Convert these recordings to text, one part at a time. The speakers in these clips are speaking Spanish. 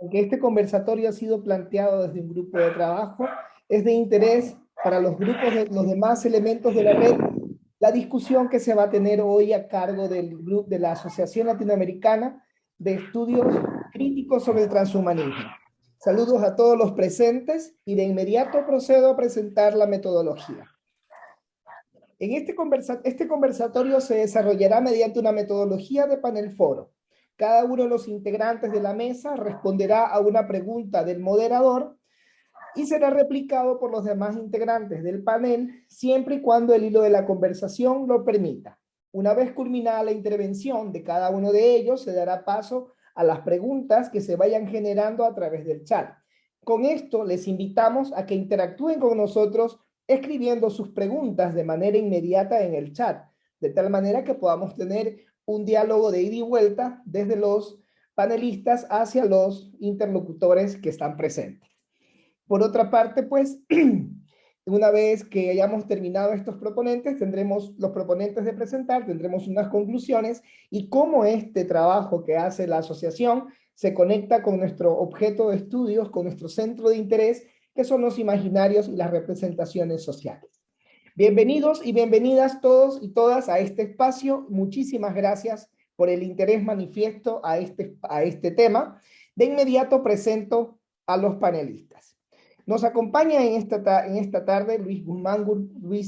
Aunque este conversatorio ha sido planteado desde un grupo de trabajo, es de interés para los grupos de los demás elementos de la red la discusión que se va a tener hoy a cargo del grupo de la Asociación Latinoamericana de Estudios Críticos sobre el Transhumanismo. Saludos a todos los presentes y de inmediato procedo a presentar la metodología. En este conversatorio se desarrollará mediante una metodología de panel foro. Cada uno de los integrantes de la mesa responderá a una pregunta del moderador y será replicado por los demás integrantes del panel siempre y cuando el hilo de la conversación lo permita. Una vez culminada la intervención de cada uno de ellos, se dará paso a las preguntas que se vayan generando a través del chat. Con esto les invitamos a que interactúen con nosotros escribiendo sus preguntas de manera inmediata en el chat, de tal manera que podamos tener un diálogo de ida y vuelta desde los panelistas hacia los interlocutores que están presentes. Por otra parte, pues, una vez que hayamos terminado estos proponentes, tendremos los proponentes de presentar, tendremos unas conclusiones y cómo este trabajo que hace la asociación se conecta con nuestro objeto de estudios, con nuestro centro de interés, que son los imaginarios y las representaciones sociales. Bienvenidos y bienvenidas todos y todas a este espacio. Muchísimas gracias por el interés manifiesto a este tema. De inmediato presento a los panelistas. Nos acompaña en esta tarde Luis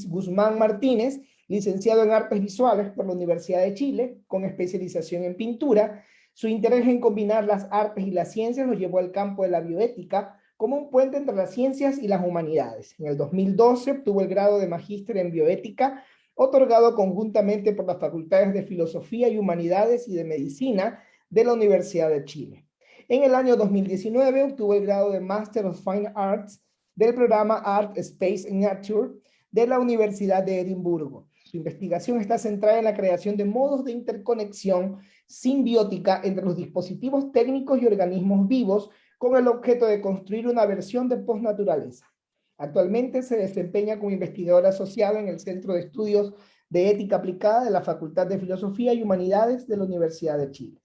Guzmán Martínez, licenciado en Artes Visuales por la Universidad de Chile, con especialización en pintura. Su interés en combinar las artes y las ciencias lo llevó al campo de la bioética como un puente entre las ciencias y las humanidades. En el 2012 obtuvo el grado de magíster en bioética, otorgado conjuntamente por las Facultades de Filosofía y Humanidades y de Medicina de la Universidad de Chile. En el año 2019 obtuvo el grado de Master of Fine Arts del programa Art, Space and Nature de la Universidad de Edimburgo. Su investigación está centrada en la creación de modos de interconexión simbiótica entre los dispositivos técnicos y organismos vivos con el objeto de construir una versión de postnaturaleza. Actualmente se desempeña como investigador asociado en el Centro de Estudios de Ética Aplicada de la Facultad de Filosofía y Humanidades de la Universidad de Chile.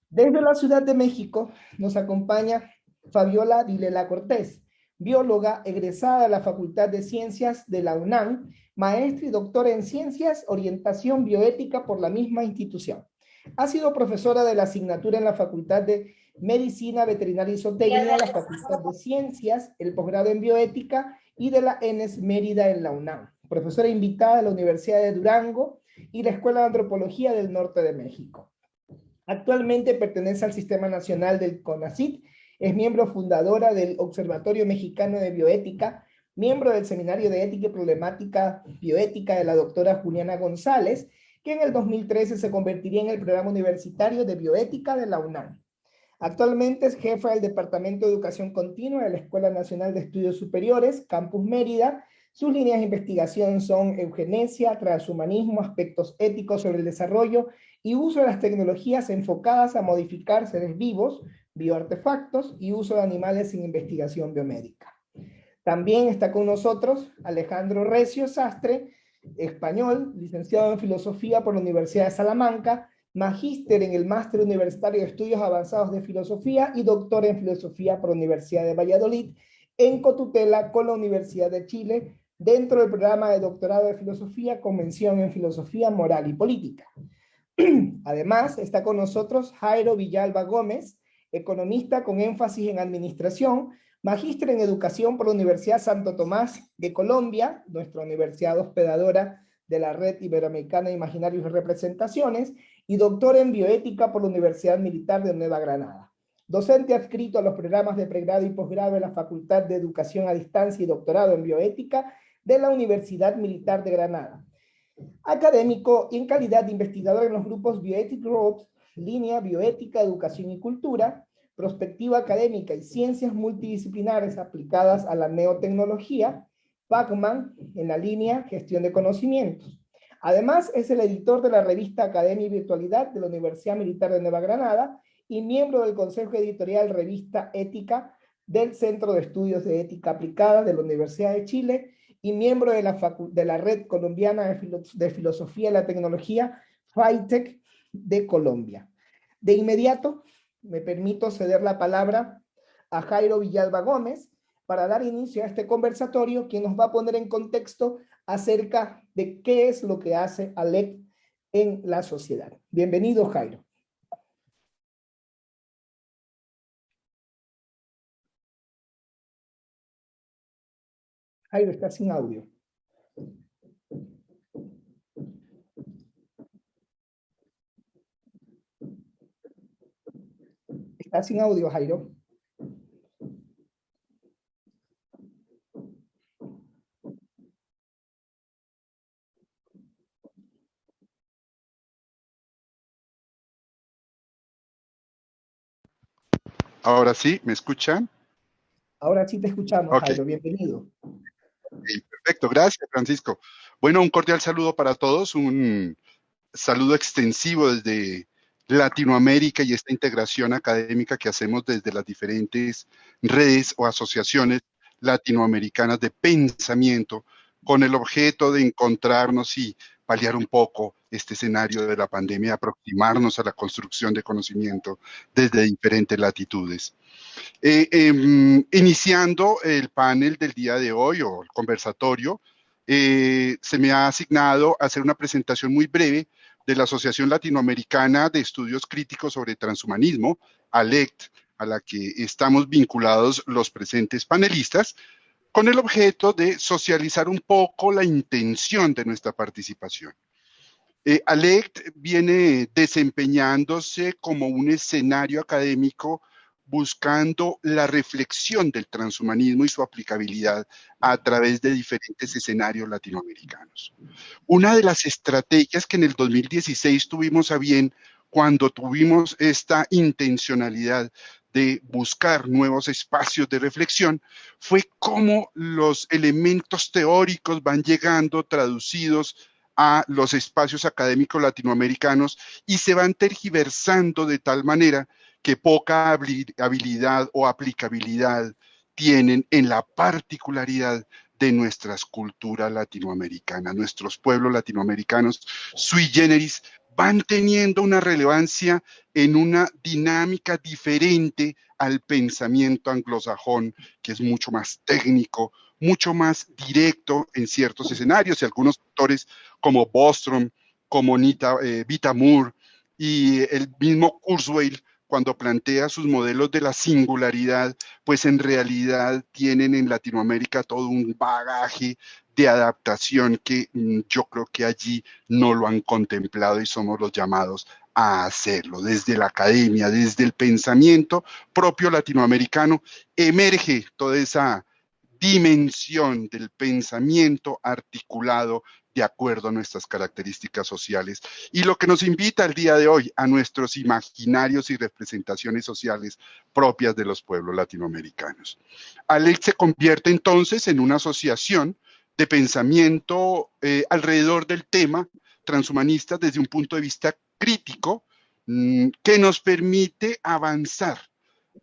Desde la Ciudad de México nos acompaña Fabiola Vilela Cortés, bióloga egresada de la Facultad de Ciencias de la UNAM, maestra y doctora en Ciencias, Orientación Bioética por la misma institución. Ha sido profesora de la asignatura en la Facultad de Medicina Veterinaria y Zootecnia, la Facultad de Ciencias, el posgrado en Bioética y de la ENES Mérida en la UNAM. Profesora invitada de la Universidad de Durango y la Escuela de Antropología del Norte de México. Actualmente pertenece al Sistema Nacional del CONACYT, es miembro fundadora del Observatorio Mexicano de Bioética, miembro del Seminario de Ética y Problemática Bioética de la doctora Juliana González, que en el 2013 se convertiría en el programa universitario de bioética de la UNAM. Actualmente es jefa del Departamento de Educación Continua de la Escuela Nacional de Estudios Superiores, Campus Mérida. Sus líneas de investigación son eugenesia, transhumanismo, aspectos éticos sobre el desarrollo y uso de las tecnologías enfocadas a modificar seres vivos, bioartefactos y uso de animales en investigación biomédica. También está con nosotros Alejandro Recio Sastre, español, licenciado en Filosofía por la Universidad de Salamanca, magíster en el Máster Universitario de Estudios Avanzados de Filosofía y doctor en Filosofía por la Universidad de Valladolid, en cotutela con la Universidad de Chile, dentro del programa de doctorado de Filosofía con mención en Filosofía Moral y Política. Además, está con nosotros Jairo Villalba Gómez, economista con énfasis en administración, magíster en educación por la Universidad Santo Tomás de Colombia, nuestra universidad hospedadora de la Red Iberoamericana de Imaginarios y Representaciones, y doctor en bioética por la Universidad Militar de Nueva Granada. Docente adscrito a los programas de pregrado y posgrado de la Facultad de Educación a Distancia y doctorado en bioética de la Universidad Militar de Granada. Académico y en calidad de investigador en los grupos Bioethic Groups, Línea Bioética, Educación y Cultura, Prospectiva Académica y Ciencias Multidisciplinares aplicadas a la Neotecnología, Pacman, en la línea Gestión de Conocimientos. Además, es el editor de la revista Academia y Virtualidad de la Universidad Militar de Nueva Granada y miembro del Consejo Editorial Revista Ética del Centro de Estudios de Ética Aplicada de la Universidad de Chile y miembro de la Red Colombiana de Filosofía y la Tecnología, FITEC de Colombia. De inmediato, me permito ceder la palabra a Jairo Villalba Gómez para dar inicio a este conversatorio, que nos va a poner en contexto acerca de qué es lo que hace ALEC en la sociedad. Bienvenido, Jairo. Jairo, está sin audio. Está sin audio, Jairo. Ahora sí, ¿me escuchan? Ahora sí te escuchamos, Ok, Jairo. Bienvenido. perfecto, gracias Francisco. Bueno, un cordial saludo para todos, un saludo extensivo desde Latinoamérica y esta integración académica que hacemos desde las diferentes redes o asociaciones latinoamericanas de pensamiento, con el objeto de encontrarnos y paliar un poco este escenario de la pandemia, aproximarnos a la construcción de conocimiento desde diferentes latitudes. Iniciando el panel del día de hoy o el conversatorio, se me ha asignado hacer una presentación muy breve de la Asociación Latinoamericana de Estudios Críticos sobre Transhumanismo, ALECT, a la que estamos vinculados los presentes panelistas, con el objeto de socializar un poco la intención de nuestra participación. ALECT viene desempeñándose como un escenario académico buscando la reflexión del transhumanismo y su aplicabilidad a través de diferentes escenarios latinoamericanos. Una de las estrategias que en el 2016 tuvimos a bien cuando tuvimos esta intencionalidad de buscar nuevos espacios de reflexión fue cómo los elementos teóricos van llegando traducidos a los espacios académicos latinoamericanos y se van tergiversando de tal manera que poca habilidad o aplicabilidad tienen en la particularidad de nuestras culturas latinoamericanas. Nuestros pueblos latinoamericanos sui generis van teniendo una relevancia en una dinámica diferente al pensamiento anglosajón, que es mucho más técnico, mucho más directo en ciertos escenarios, y algunos autores como Bostrom, como Vita Moore y el mismo Kurzweil, cuando plantea sus modelos de la singularidad, pues en realidad tienen en Latinoamérica todo un bagaje de adaptación que yo creo que allí no lo han contemplado y somos los llamados a hacerlo. Desde la academia, desde el pensamiento propio latinoamericano, emerge toda esa dimensión del pensamiento articulado de acuerdo a nuestras características sociales. Y lo que nos invita el día de hoy a nuestros imaginarios y representaciones sociales propias de los pueblos latinoamericanos. ALEC se convierte entonces en una asociación de pensamiento alrededor del tema transhumanista desde un punto de vista crítico que nos permite avanzar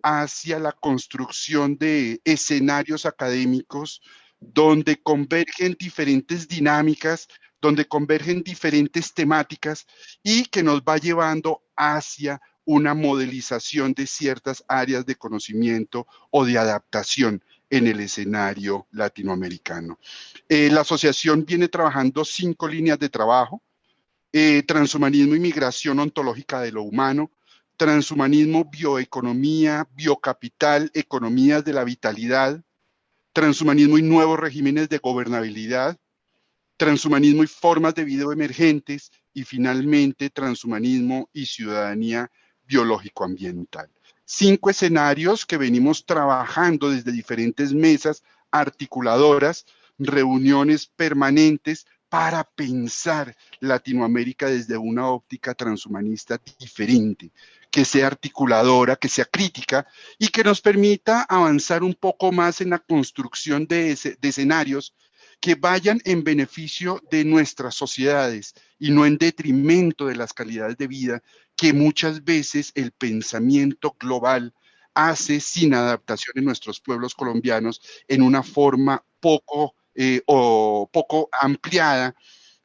hacia la construcción de escenarios académicos donde convergen diferentes dinámicas, donde convergen diferentes temáticas y que nos va llevando hacia una modelización de ciertas áreas de conocimiento o de adaptación en el escenario latinoamericano. La asociación viene trabajando 5 líneas de trabajo: transhumanismo y migración ontológica de lo humano, transhumanismo, bioeconomía, biocapital, economías de la vitalidad, transhumanismo y nuevos regímenes de gobernabilidad, transhumanismo y formas de vida emergentes, y finalmente transhumanismo y ciudadanía biológico-ambiental. 5 escenarios que venimos trabajando desde diferentes mesas articuladoras, reuniones permanentes para pensar Latinoamérica desde una óptica transhumanista diferente, que sea articuladora, que sea crítica y que nos permita avanzar un poco más en la construcción de escenarios que vayan en beneficio de nuestras sociedades y no en detrimento de las calidades de vida que muchas veces el pensamiento global hace sin adaptación en nuestros pueblos colombianos en una forma poco ampliada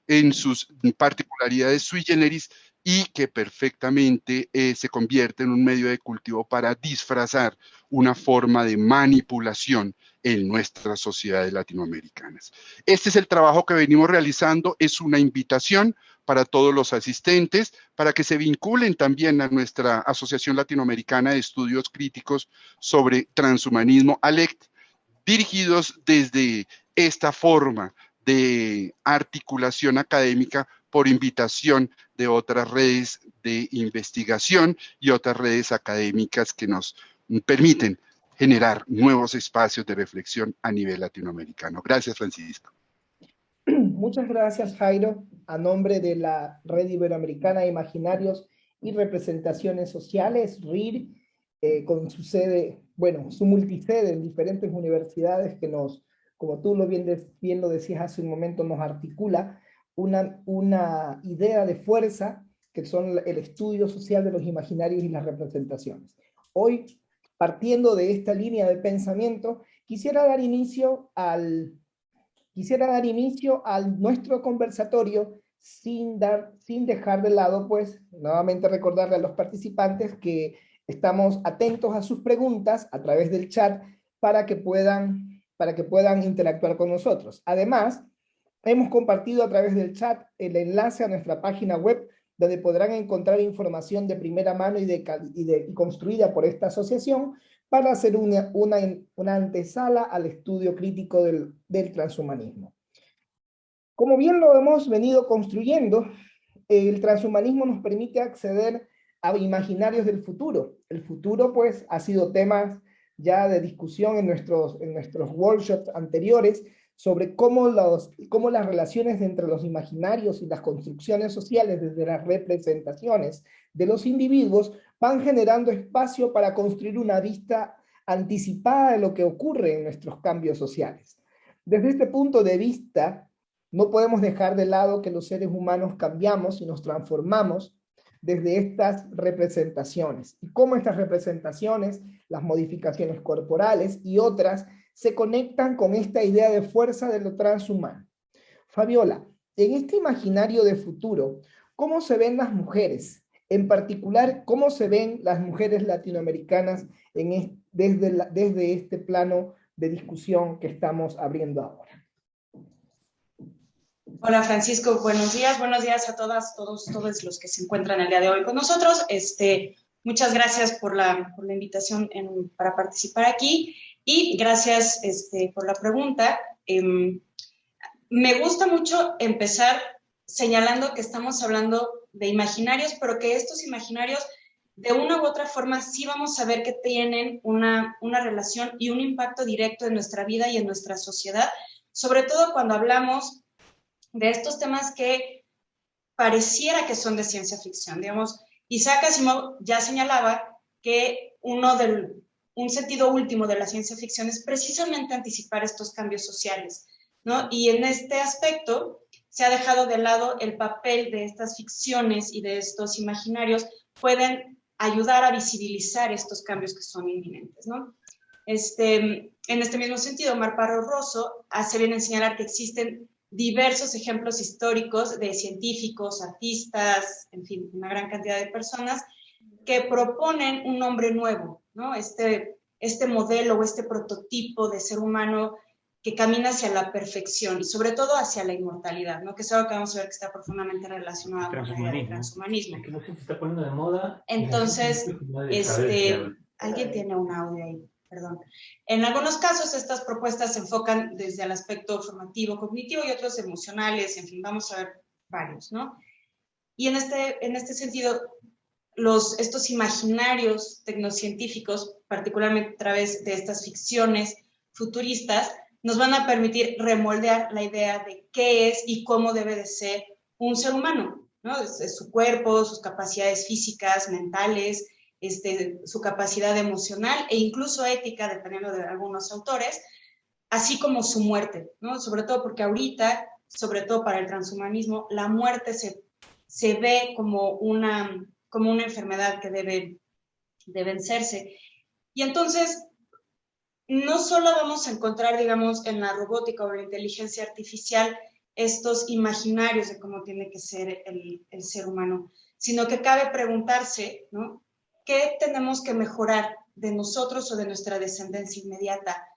en sus particularidades sui generis y que perfectamente se convierte en un medio de cultivo para disfrazar una forma de manipulación en nuestras sociedades latinoamericanas. Este es el trabajo que venimos realizando, es una invitación para todos los asistentes, para que se vinculen también a nuestra Asociación Latinoamericana de Estudios Críticos sobre Transhumanismo, ALECT, dirigidos desde esta forma de articulación académica por invitación de otras redes de investigación y otras redes académicas que nos permiten generar nuevos espacios de reflexión a nivel latinoamericano. Gracias, Francisco. Muchas gracias, Jairo. A nombre de la Red Iberoamericana de Imaginarios y Representaciones Sociales, RIR, con su sede, bueno, su multisede en diferentes universidades que nos, como tú bien lo decías hace un momento, nos articula una idea de fuerza que son el estudio social de los imaginarios y las representaciones. Hoy, partiendo de esta línea de pensamiento, quisiera dar inicio a nuestro conversatorio sin dejar de lado, pues, nuevamente recordarle a los participantes que estamos atentos a sus preguntas a través del chat para que puedan interactuar con nosotros. Además, hemos compartido a través del chat el enlace a nuestra página web donde podrán encontrar información de primera mano y construida por esta asociación para hacer una antesala al estudio crítico del transhumanismo. Como bien lo hemos venido construyendo, el transhumanismo nos permite acceder a imaginarios del futuro. El futuro, pues, ha sido tema ya de discusión en nuestros workshops anteriores sobre cómo las relaciones entre los imaginarios y las construcciones sociales desde las representaciones de los individuos van generando espacio para construir una vista anticipada de lo que ocurre en nuestros cambios sociales. Desde este punto de vista, no podemos dejar de lado que los seres humanos cambiamos y nos transformamos desde estas representaciones. Y cómo estas representaciones, las modificaciones corporales y otras, se conectan con esta idea de fuerza de lo transhumano. Fabiola, en este imaginario de futuro, ¿cómo se ven las mujeres? En particular, ¿cómo se ven las mujeres latinoamericanas desde este plano de discusión que estamos abriendo ahora? Hola Francisco, buenos días a todas, todos los que se encuentran el día de hoy con nosotros. Muchas gracias por la invitación para participar aquí y gracias por la pregunta. Me gusta mucho empezar señalando que estamos hablando de imaginarios, pero que estos imaginarios de una u otra forma sí vamos a ver que tienen una relación y un impacto directo en nuestra vida y en nuestra sociedad, sobre todo cuando hablamos de estos temas que pareciera que son de ciencia ficción. Digamos, Isaac Asimov ya señalaba que un sentido último de la ciencia ficción es precisamente anticipar estos cambios sociales, ¿no? Y en este aspecto se ha dejado de lado el papel de estas ficciones y de estos imaginarios pueden ayudar a visibilizar estos cambios que son inminentes, ¿no? En este mismo sentido, Mar Parro Rosso hace bien en señalar que existen diversos ejemplos históricos de científicos, artistas, en fin, una gran cantidad de personas que proponen un hombre nuevo, ¿no? Este modelo o este prototipo de ser humano que camina hacia la perfección y sobre todo hacia la inmortalidad, ¿no? Que es algo que vamos a ver que está profundamente relacionado con la idea del transhumanismo. Es que no se está poniendo de moda. Entonces, alguien tiene un audio ahí. Perdón. En algunos casos estas propuestas se enfocan desde el aspecto formativo, cognitivo y otros emocionales, en fin, vamos a ver varios, ¿no? Y en este sentido, estos imaginarios tecnocientíficos, particularmente a través de estas ficciones futuristas, nos van a permitir remoldear la idea de qué es y cómo debe de ser un ser humano, ¿no? Es su cuerpo, sus capacidades físicas, mentales, su capacidad emocional e incluso ética, dependiendo de algunos autores, así como su muerte, ¿no? Sobre todo porque ahorita, sobre todo para el transhumanismo, la muerte se ve como una enfermedad que debe vencerse. Y entonces, no solo vamos a encontrar, digamos, en la robótica o en la inteligencia artificial estos imaginarios de cómo tiene que ser el ser humano, sino que cabe preguntarse, ¿no? ¿Qué tenemos que mejorar de nosotros o de nuestra descendencia inmediata?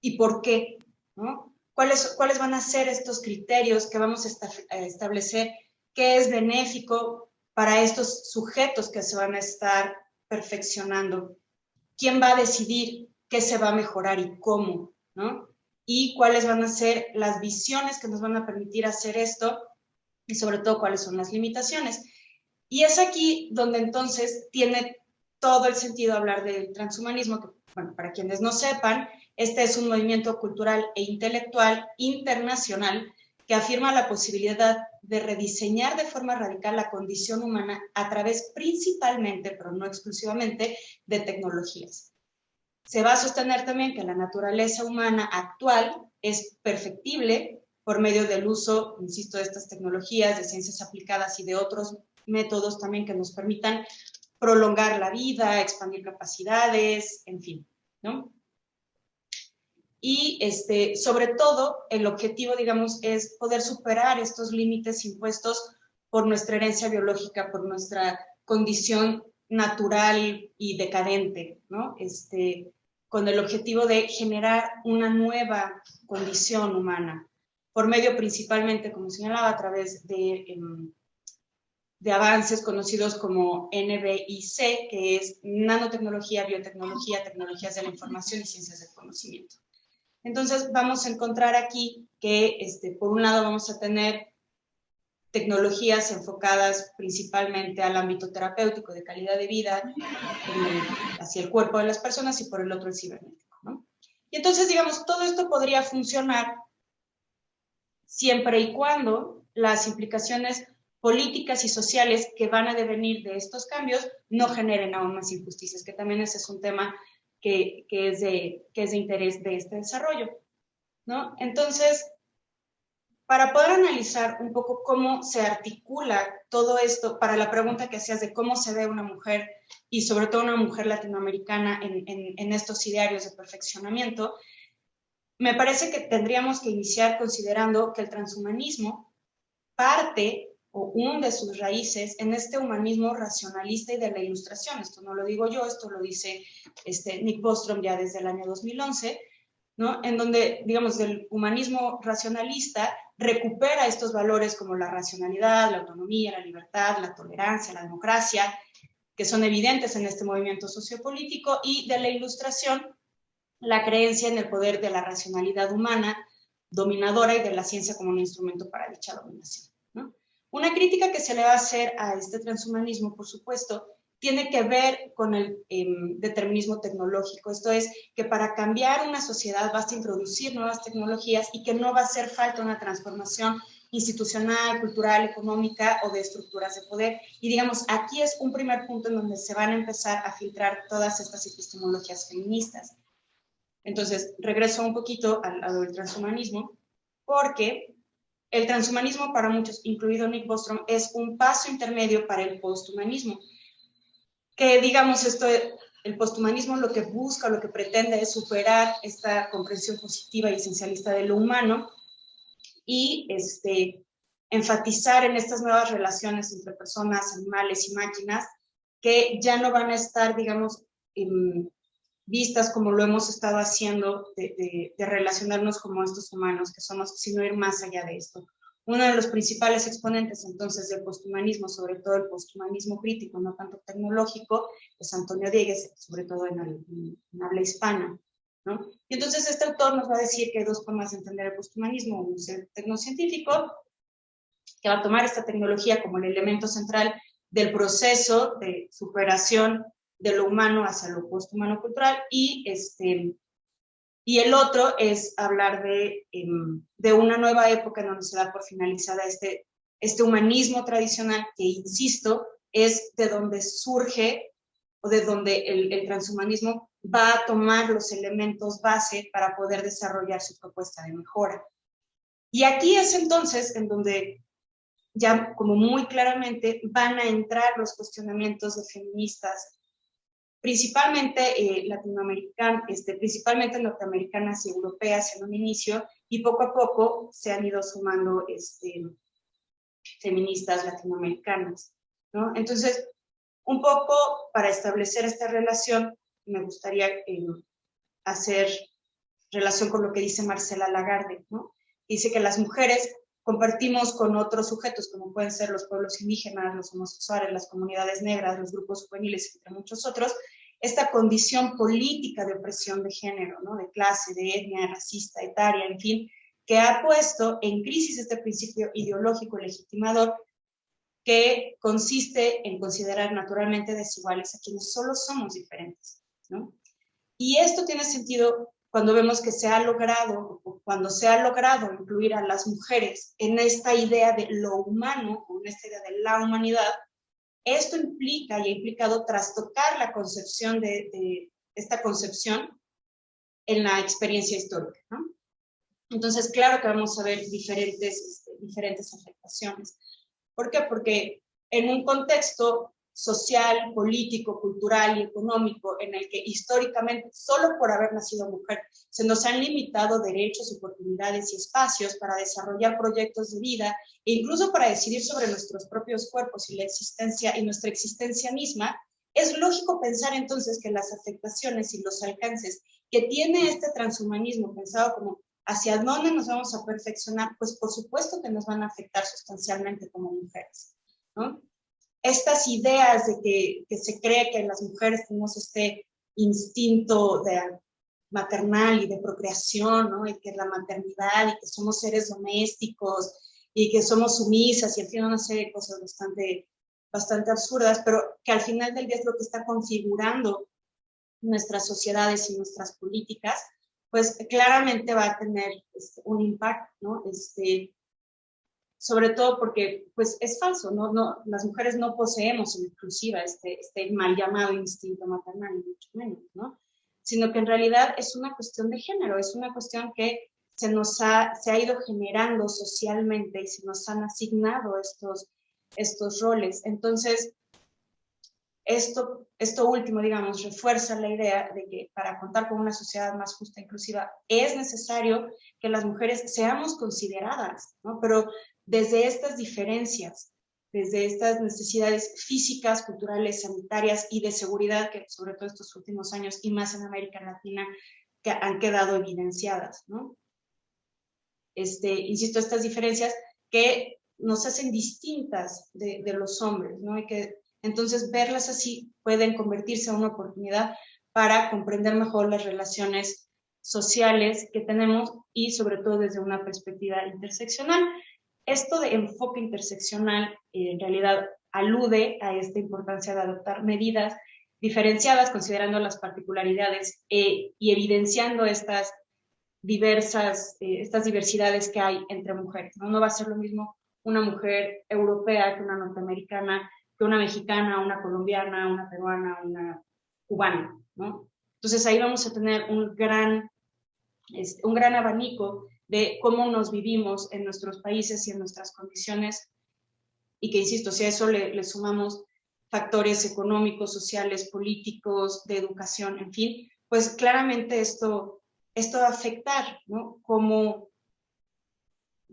¿Y por qué? ¿No? ¿Cuáles van a ser estos criterios que vamos a establecer? ¿Qué es benéfico para estos sujetos que se van a estar perfeccionando? ¿Quién va a decidir qué se va a mejorar y cómo? ¿No? Y cuáles van a ser las visiones que nos van a permitir hacer esto y sobre todo cuáles son las limitaciones. Y es aquí donde entonces tiene todo el sentido hablar del transhumanismo, que, bueno, para quienes no sepan, este es un movimiento cultural e intelectual internacional que afirma la posibilidad de rediseñar de forma radical la condición humana a través principalmente, pero no exclusivamente, de tecnologías. Se va a sostener también que la naturaleza humana actual es perfectible por medio del uso, insisto, de estas tecnologías, de ciencias aplicadas y de otros métodos también que nos permitan prolongar la vida, expandir capacidades, en fin, ¿no? Y sobre todo, el objetivo, digamos, es poder superar estos límites impuestos por nuestra herencia biológica, por nuestra condición natural y decadente, ¿no? Con el objetivo de generar una nueva condición humana, por medio principalmente, como señalaba, a través de avances conocidos como NBIC, que es nanotecnología, biotecnología, tecnologías de la información y ciencias del conocimiento. Entonces vamos a encontrar aquí que por un lado vamos a tener tecnologías enfocadas principalmente al ámbito terapéutico de calidad de vida, hacia el cuerpo de las personas, y por el otro el cibernético, ¿no? Y entonces, digamos, todo esto podría funcionar siempre y cuando las implicaciones políticas y sociales que van a devenir de estos cambios no generen aún más injusticias, que también ese es un tema que es de interés de este desarrollo, ¿no? Entonces, para poder analizar un poco cómo se articula todo esto, para la pregunta que hacías de cómo se ve una mujer, y sobre todo una mujer latinoamericana en estos idearios de perfeccionamiento, me parece que tendríamos que iniciar considerando que el transhumanismo parte o hunde sus raíces en este humanismo racionalista y de la ilustración. Esto no lo digo yo, esto lo dice Nick Bostrom ya desde el año 2011, ¿no? En donde, digamos, el humanismo racionalista recupera estos valores como la racionalidad, la autonomía, la libertad, la tolerancia, la democracia, que son evidentes en este movimiento sociopolítico, y de la ilustración, la creencia en el poder de la racionalidad humana dominadora y de la ciencia como un instrumento para dicha dominación, ¿no? Una crítica que se le va a hacer a este transhumanismo, por supuesto, tiene que ver con el determinismo tecnológico. Esto es, que para cambiar una sociedad basta introducir nuevas tecnologías y que no va a hacer falta una transformación institucional, cultural, económica o de estructuras de poder. Y digamos, aquí es un primer punto en donde se van a empezar a filtrar todas estas epistemologías feministas. Entonces, regreso un poquito a lo del transhumanismo, porque el transhumanismo para muchos, incluido Nick Bostrom, es un paso intermedio para el posthumanismo. Que digamos, el posthumanismo lo que busca, lo que pretende es superar esta comprensión positiva y esencialista de lo humano y enfatizar en estas nuevas relaciones entre personas, animales y máquinas, que ya no van a estar, digamos, vistas como lo hemos estado haciendo, de relacionarnos como estos humanos que somos, sino ir más allá de esto. Uno de los principales exponentes entonces del posthumanismo, sobre todo el posthumanismo crítico, no tanto tecnológico, es Antonio Diegues, sobre todo en habla hispana, ¿no? Y entonces este autor nos va a decir que hay dos formas de entender el posthumanismo: un ser tecnocientífico, que va a tomar esta tecnología como el elemento central del proceso de superación de lo humano hacia lo posthumano cultural, y el otro es hablar de una nueva época en donde se da por finalizada este humanismo tradicional, que, insisto, es de donde surge o de donde el transhumanismo va a tomar los elementos base para poder desarrollar su propuesta de mejora. Y aquí es entonces en donde ya como muy claramente van a entrar los cuestionamientos de feministas, principalmente principalmente norteamericanas y europeas en un inicio, y poco a poco se han ido sumando feministas latinoamericanas. ¿no? Entonces, un poco para establecer esta relación, me gustaría hacer relación con lo que dice Marcela Lagarde, ¿no? Dice que las mujeres compartimos con otros sujetos, como pueden ser los pueblos indígenas, los homosexuales, las comunidades negras, los grupos juveniles, entre muchos otros, esta condición política de opresión de género, ¿no? De clase, de etnia, racista, etaria, en fin, que ha puesto en crisis este principio ideológico legitimador que consiste en considerar naturalmente desiguales a quienes solo somos diferentes, ¿no? Y esto tiene sentido cuando vemos que se ha logrado, o cuando se ha logrado incluir a las mujeres en esta idea de lo humano, o en esta idea de la humanidad. Esto implica y ha implicado trastocar la concepción de esta concepción en la experiencia histórica, ¿no? Entonces, claro que vamos a ver diferentes afectaciones. ¿Por qué? Porque en un contexto social, político, cultural y económico en el que históricamente, solo por haber nacido mujer, se nos han limitado derechos, oportunidades y espacios para desarrollar proyectos de vida e incluso para decidir sobre nuestros propios cuerpos y la existencia y nuestra existencia misma, es lógico pensar entonces que las afectaciones y los alcances que tiene este transhumanismo pensado como hacia dónde nos vamos a perfeccionar, pues por supuesto que nos van a afectar sustancialmente como mujeres, ¿no? Estas ideas de que se cree que las mujeres tenemos este instinto maternal y de procreación, ¿no? Y que la maternidad y que somos seres domésticos y que somos sumisas y en fin una serie de cosas bastante absurdas, pero que al final del día es lo que está configurando nuestras sociedades y nuestras políticas, pues claramente va a tener un impacto, ¿no? Sobre todo porque pues es falso, ¿no? Las mujeres no poseemos en exclusiva este mal llamado instinto maternal, ni mucho menos, ¿no? Sino que en realidad es una cuestión de género, es una cuestión que se ha ido generando socialmente y se nos han asignado estos roles. Entonces, esto último, digamos, refuerza la idea de que para contar con una sociedad más justa e inclusiva es necesario que las mujeres seamos consideradas, ¿no? Pero desde estas diferencias, desde estas necesidades físicas, culturales, sanitarias y de seguridad que sobre todo estos últimos años y más en América Latina que han quedado evidenciadas, ¿no? Insisto, estas diferencias que nos hacen distintas de los hombres, ¿no? Y que entonces verlas así pueden convertirse en una oportunidad para comprender mejor las relaciones sociales que tenemos y sobre todo desde una perspectiva interseccional. Esto de enfoque interseccional en realidad alude a esta importancia de adoptar medidas diferenciadas considerando las particularidades y evidenciando estas diversidades que hay entre mujeres, ¿no? No va a ser lo mismo una mujer europea que una norteamericana, que una mexicana, una colombiana, una peruana, una cubana, ¿no? Entonces ahí vamos a tener un gran abanico de cómo nos vivimos en nuestros países y en nuestras condiciones, y que, insisto, si a eso le sumamos factores económicos, sociales, políticos, de educación, en fin, pues claramente esto va a afectar, ¿no? Cómo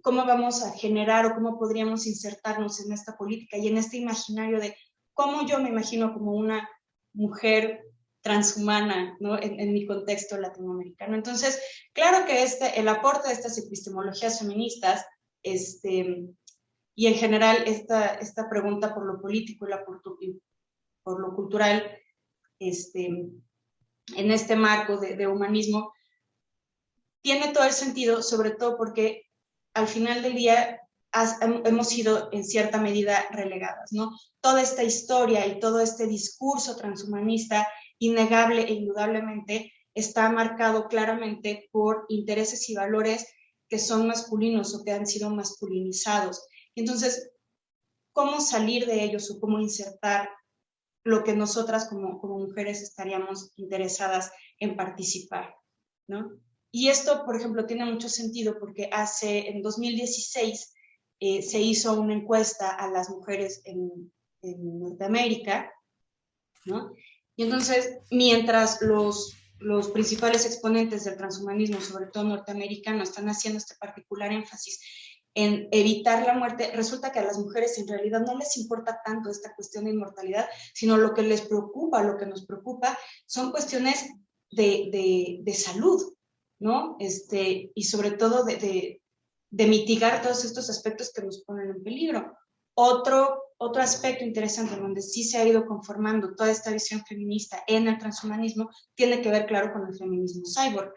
vamos a generar o cómo podríamos insertarnos en esta política y en este imaginario de cómo yo me imagino como una mujer transhumana, ¿no? En mi contexto latinoamericano. Entonces, claro que el aporte de estas epistemologías feministas, y en general esta pregunta por lo político y por lo cultural, en este marco de humanismo, tiene todo el sentido, sobre todo porque al final del día hemos sido en cierta medida relegadas, ¿no? Toda esta historia y todo este discurso transhumanista, innegable e indudablemente, está marcado claramente por intereses y valores que son masculinos o que han sido masculinizados. Entonces, ¿cómo salir de ellos o cómo insertar lo que nosotras como mujeres estaríamos interesadas en participar, ¿no? Y esto, por ejemplo, tiene mucho sentido porque en 2016 se hizo una encuesta a las mujeres en Norteamérica, ¿no? Y entonces, mientras los principales exponentes del transhumanismo, sobre todo norteamericano, están haciendo este particular énfasis en evitar la muerte, resulta que a las mujeres en realidad no les importa tanto esta cuestión de inmortalidad, sino lo que les preocupa, lo que nos preocupa, son cuestiones de salud, ¿no? Y sobre todo de mitigar todos estos aspectos que nos ponen en peligro. Otro aspecto interesante donde sí se ha ido conformando toda esta visión feminista en el transhumanismo tiene que ver, claro, con el feminismo cyborg.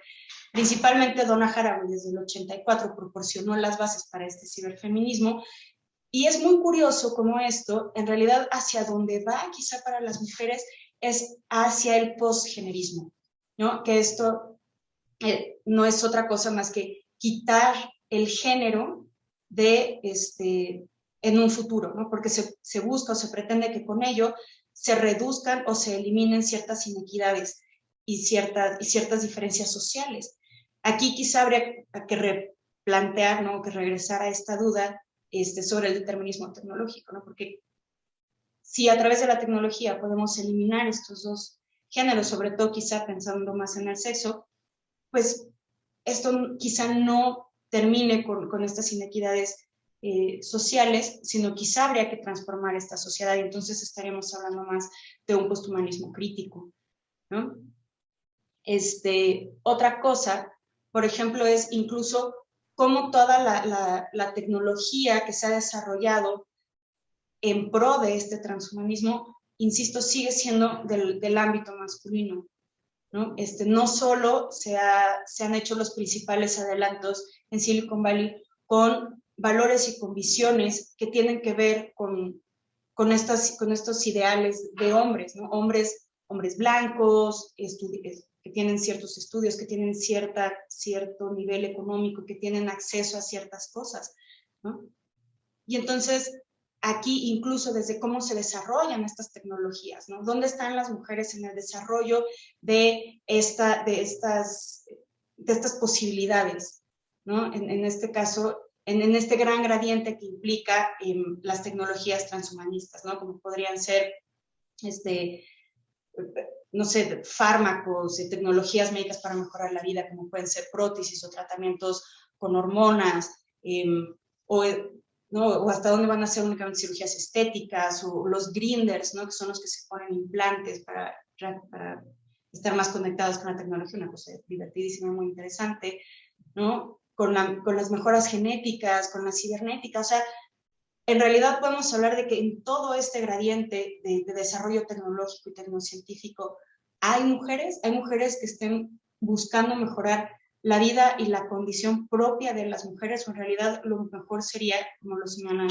Principalmente Donna Haraway desde el 84 proporcionó las bases para este ciberfeminismo, y es muy curioso cómo esto, en realidad, hacia donde va quizá para las mujeres es hacia el postgenerismo, ¿no? Que esto no es otra cosa más que quitar el género en un futuro, ¿no? Porque se busca o se pretende que con ello se reduzcan o se eliminen ciertas inequidades y ciertas diferencias sociales. Aquí quizá habría que replantear, ¿no? Que regresar a esta duda sobre el determinismo tecnológico, ¿no? Porque si a través de la tecnología podemos eliminar estos dos géneros, sobre todo quizá pensando más en el sexo, pues esto quizá no termine con estas inequidades sociales, sino quizá habría que transformar esta sociedad y entonces estaríamos hablando más de un posthumanismo crítico, ¿no? Otra cosa, por ejemplo, es incluso cómo toda la tecnología que se ha desarrollado en pro de este transhumanismo, insisto, sigue siendo del ámbito masculino, ¿no? No solo se han hecho los principales adelantos en Silicon Valley con valores y con visiones que tienen que ver con estos ideales de hombres, ¿no? Hombres blancos, que tienen ciertos estudios, que tienen cierto nivel económico, que tienen acceso a ciertas cosas, ¿no? Y entonces, aquí incluso desde cómo se desarrollan estas tecnologías, ¿no? ¿Dónde están las mujeres en el desarrollo de estas posibilidades, ¿no? En este caso, en este gran gradiente que implica las tecnologías transhumanistas, ¿no? Como podrían ser, no sé, fármacos, tecnologías médicas para mejorar la vida, como pueden ser prótesis o tratamientos con hormonas, ¿no? O hasta dónde van a ser únicamente cirugías estéticas, o los grinders, ¿no? Que son los que se ponen implantes para estar más conectados con la tecnología, una cosa divertidísima, muy interesante, ¿no? Con las mejoras genéticas, con la cibernética, o sea, en realidad podemos hablar de que en todo este gradiente de desarrollo tecnológico y tecnocientífico hay mujeres que estén buscando mejorar la vida y la condición propia de las mujeres, o en realidad lo mejor sería, como lo señala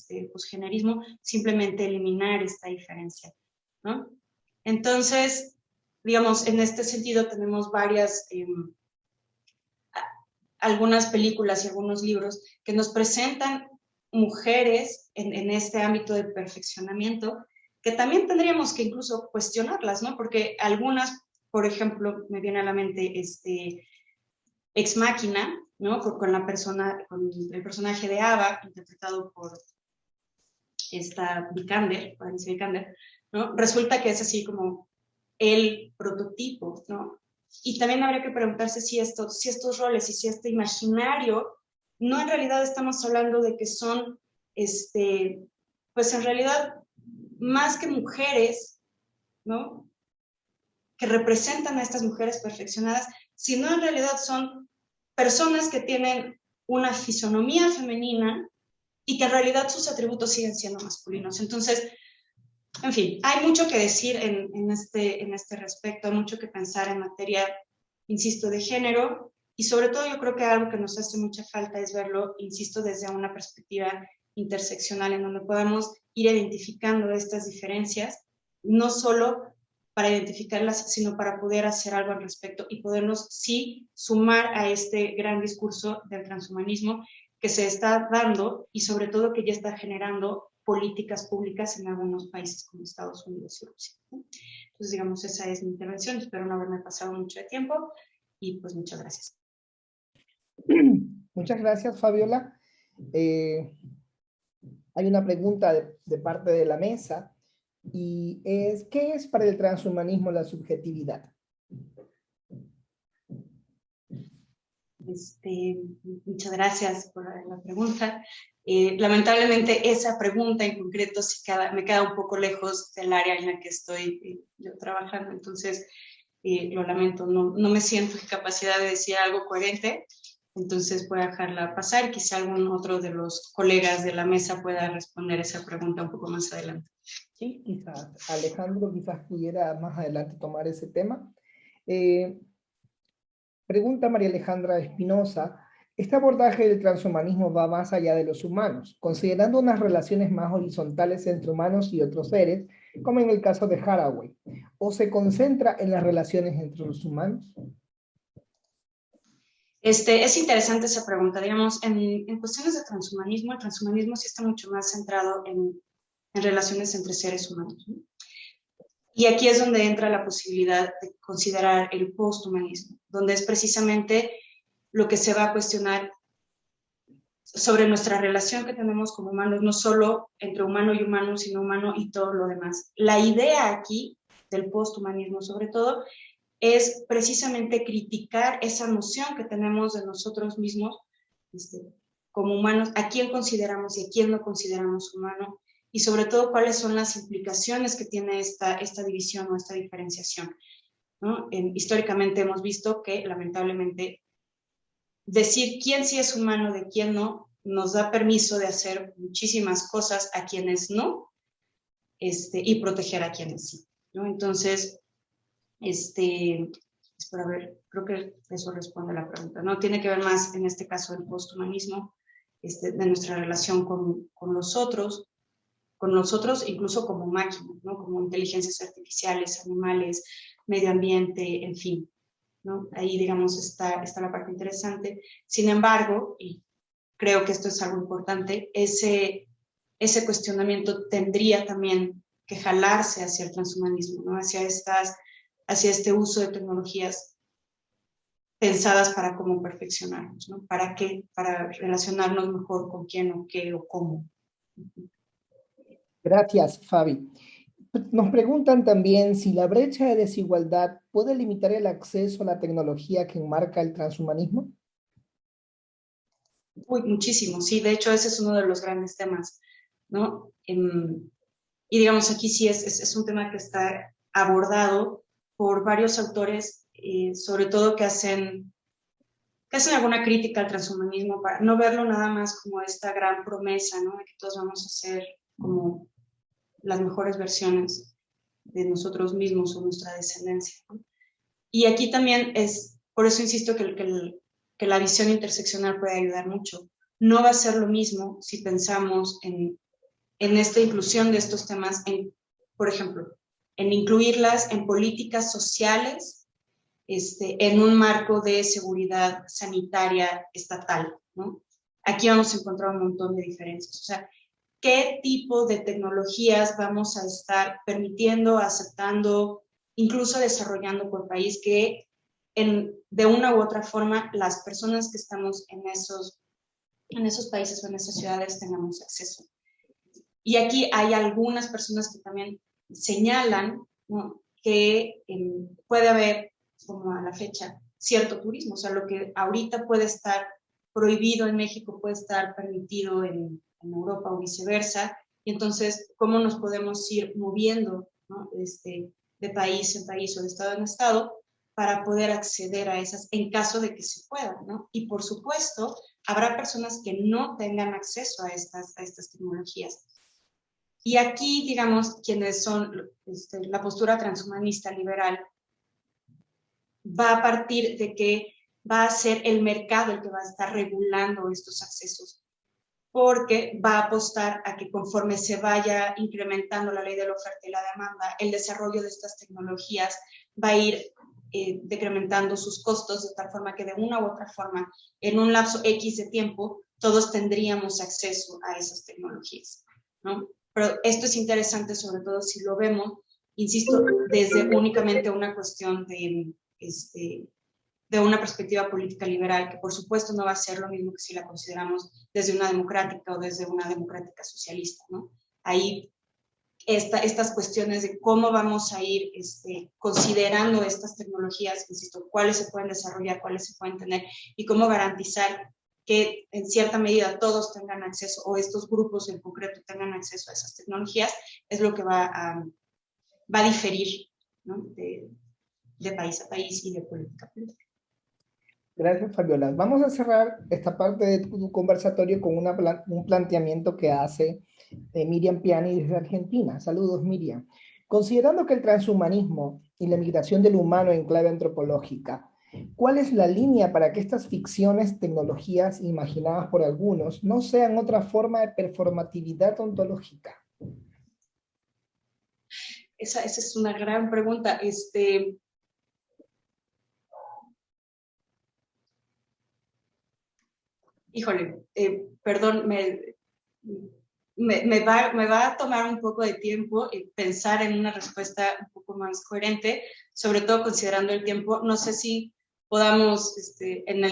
el posgenerismo, simplemente eliminar esta diferencia, ¿no? Entonces, digamos, en este sentido tenemos algunas películas y algunos libros que nos presentan mujeres en este ámbito de perfeccionamiento, que también tendríamos que incluso cuestionarlas, ¿no? Porque algunas, por ejemplo, me viene a la mente Ex Machina, ¿no? Con el personaje de Ava, interpretado por esta Vikander, Alicia Vikander, ¿no? Resulta que es así como el prototipo, ¿no? Y también habría que preguntarse si estos roles y si este imaginario, no en realidad estamos hablando de que son, pues en realidad, más que mujeres, ¿no? Que representan a estas mujeres perfeccionadas, sino en realidad son personas que tienen una fisonomía femenina y que en realidad sus atributos siguen siendo masculinos. Entonces, en fin, hay mucho que decir en este respecto, hay mucho que pensar en materia, insisto, de género, y sobre todo yo creo que algo que nos hace mucha falta es verlo, insisto, desde una perspectiva interseccional, en donde podamos ir identificando estas diferencias, no solo para identificarlas, sino para poder hacer algo al respecto y podernos, sí, sumar a este gran discurso del transhumanismo que se está dando y sobre todo que ya está generando políticas públicas en algunos países como Estados Unidos y Rusia. Entonces, digamos, esa es mi intervención. Espero no haberme pasado mucho de tiempo y pues muchas gracias. Muchas gracias, Fabiola. Hay una pregunta de parte de la mesa y es, ¿qué es para el transhumanismo la subjetividad? Muchas gracias por la pregunta. Lamentablemente esa pregunta en concreto sí me queda un poco lejos del área en la que estoy yo trabajando, entonces lo lamento, no me siento en capacidad de decir algo coherente, entonces voy a dejarla pasar, quizá algún otro de los colegas de la mesa pueda responder esa pregunta un poco más adelante. Sí, quizás Alejandro pudiera más adelante tomar ese tema. Pregunta María Alejandra Espinosa, este abordaje del transhumanismo va más allá de los humanos, considerando unas relaciones más horizontales entre humanos y otros seres, como en el caso de Haraway, o se concentra en las relaciones entre los humanos. Es interesante esa pregunta, digamos, en cuestiones de transhumanismo, el transhumanismo sí está mucho más centrado en relaciones entre seres humanos, ¿no? Y aquí es donde entra la posibilidad de considerar el posthumanismo, donde es precisamente lo que se va a cuestionar sobre nuestra relación que tenemos como humanos, no solo entre humano y humano, sino humano y todo lo demás. La idea aquí del posthumanismo, sobre todo, es precisamente criticar esa noción que tenemos de nosotros mismos como humanos, a quién consideramos y a quién no consideramos humano, y sobre todo cuáles son las implicaciones que tiene esta división o esta diferenciación, ¿no? Históricamente hemos visto que lamentablemente decir quién sí es humano de quién no nos da permiso de hacer muchísimas cosas a quienes no, y proteger a quienes sí, ¿no? Entonces, espera, ver, creo que eso responde a la pregunta, ¿no? Tiene que ver más, en este caso, el posthumanismo, de nuestra relación con los otros, incluso como máquinas, ¿no? Como inteligencias artificiales, animales, medio ambiente, en fin, ¿no? Ahí, digamos, está la parte interesante. Sin embargo, y creo que esto es algo importante, ese cuestionamiento tendría también que jalarse hacia el transhumanismo, ¿no? Hacia este uso de tecnologías pensadas para cómo perfeccionarnos, ¿no? ¿Para qué? Para relacionarnos mejor con quién o qué o cómo. Gracias, Fabi. Nos preguntan también si la brecha de desigualdad puede limitar el acceso a la tecnología que enmarca el transhumanismo. Uy, muchísimo, sí, de hecho ese es uno de los grandes temas, ¿no? Y digamos, aquí sí es un tema que está abordado por varios autores, sobre todo que hacen alguna crítica al transhumanismo, para no verlo nada más como esta gran promesa, ¿no? De que todos vamos a ser como las mejores versiones de nosotros mismos o nuestra descendencia, ¿no? Y aquí también por eso insisto que la visión interseccional puede ayudar mucho. No va a ser lo mismo si pensamos en esta inclusión de estos temas, por ejemplo, en incluirlas en políticas sociales, en un marco de seguridad sanitaria estatal, ¿no? Aquí vamos a encontrar un montón de diferencias. O sea, ¿qué tipo de tecnologías vamos a estar permitiendo, aceptando, incluso desarrollando por país que de una u otra forma las personas que estamos en esos países o en esas ciudades tengamos acceso? Y aquí hay algunas personas que también señalan, ¿no?, que puede haber, como a la fecha, cierto turismo. O sea, lo que ahorita puede estar prohibido en México puede estar permitido en Europa o viceversa. Y entonces, ¿cómo nos podemos ir moviendo, ¿no?, de país en país o de estado en estado para poder acceder a esas en caso de que se pueda, ¿no? Y por supuesto, habrá personas que no tengan acceso a estas tecnologías. Y aquí, digamos, quienes son la postura transhumanista liberal va a partir de que va a ser el mercado el que va a estar regulando estos accesos, porque va a apostar a que conforme se vaya incrementando la ley de la oferta y la demanda, el desarrollo de estas tecnologías va a ir decrementando sus costos de tal forma que de una u otra forma, en un lapso X de tiempo, todos tendríamos acceso a esas tecnologías, ¿no? Pero esto es interesante sobre todo si lo vemos, insisto, desde únicamente una cuestión de una perspectiva política liberal, que por supuesto no va a ser lo mismo que si la consideramos desde una democrática o desde una democrática socialista, ¿no? Ahí estas cuestiones de cómo vamos a ir considerando estas tecnologías, insisto, cuáles se pueden desarrollar, cuáles se pueden tener y cómo garantizar que en cierta medida todos tengan acceso o estos grupos en concreto tengan acceso a esas tecnologías, es lo que va a diferir, ¿no? de país a país y de política a política. Gracias, Fabiola. Vamos a cerrar esta parte de tu conversatorio con un planteamiento que hace Miriam Piani desde Argentina. Saludos, Miriam. Considerando que el transhumanismo y la migración del humano en clave antropológica, ¿cuál es la línea para que estas ficciones, tecnologías imaginadas por algunos no sean otra forma de performatividad ontológica? Esa es una gran pregunta. Híjole, perdón, me va a tomar un poco de tiempo pensar en una respuesta un poco más coherente, sobre todo considerando el tiempo. No sé si podamos, en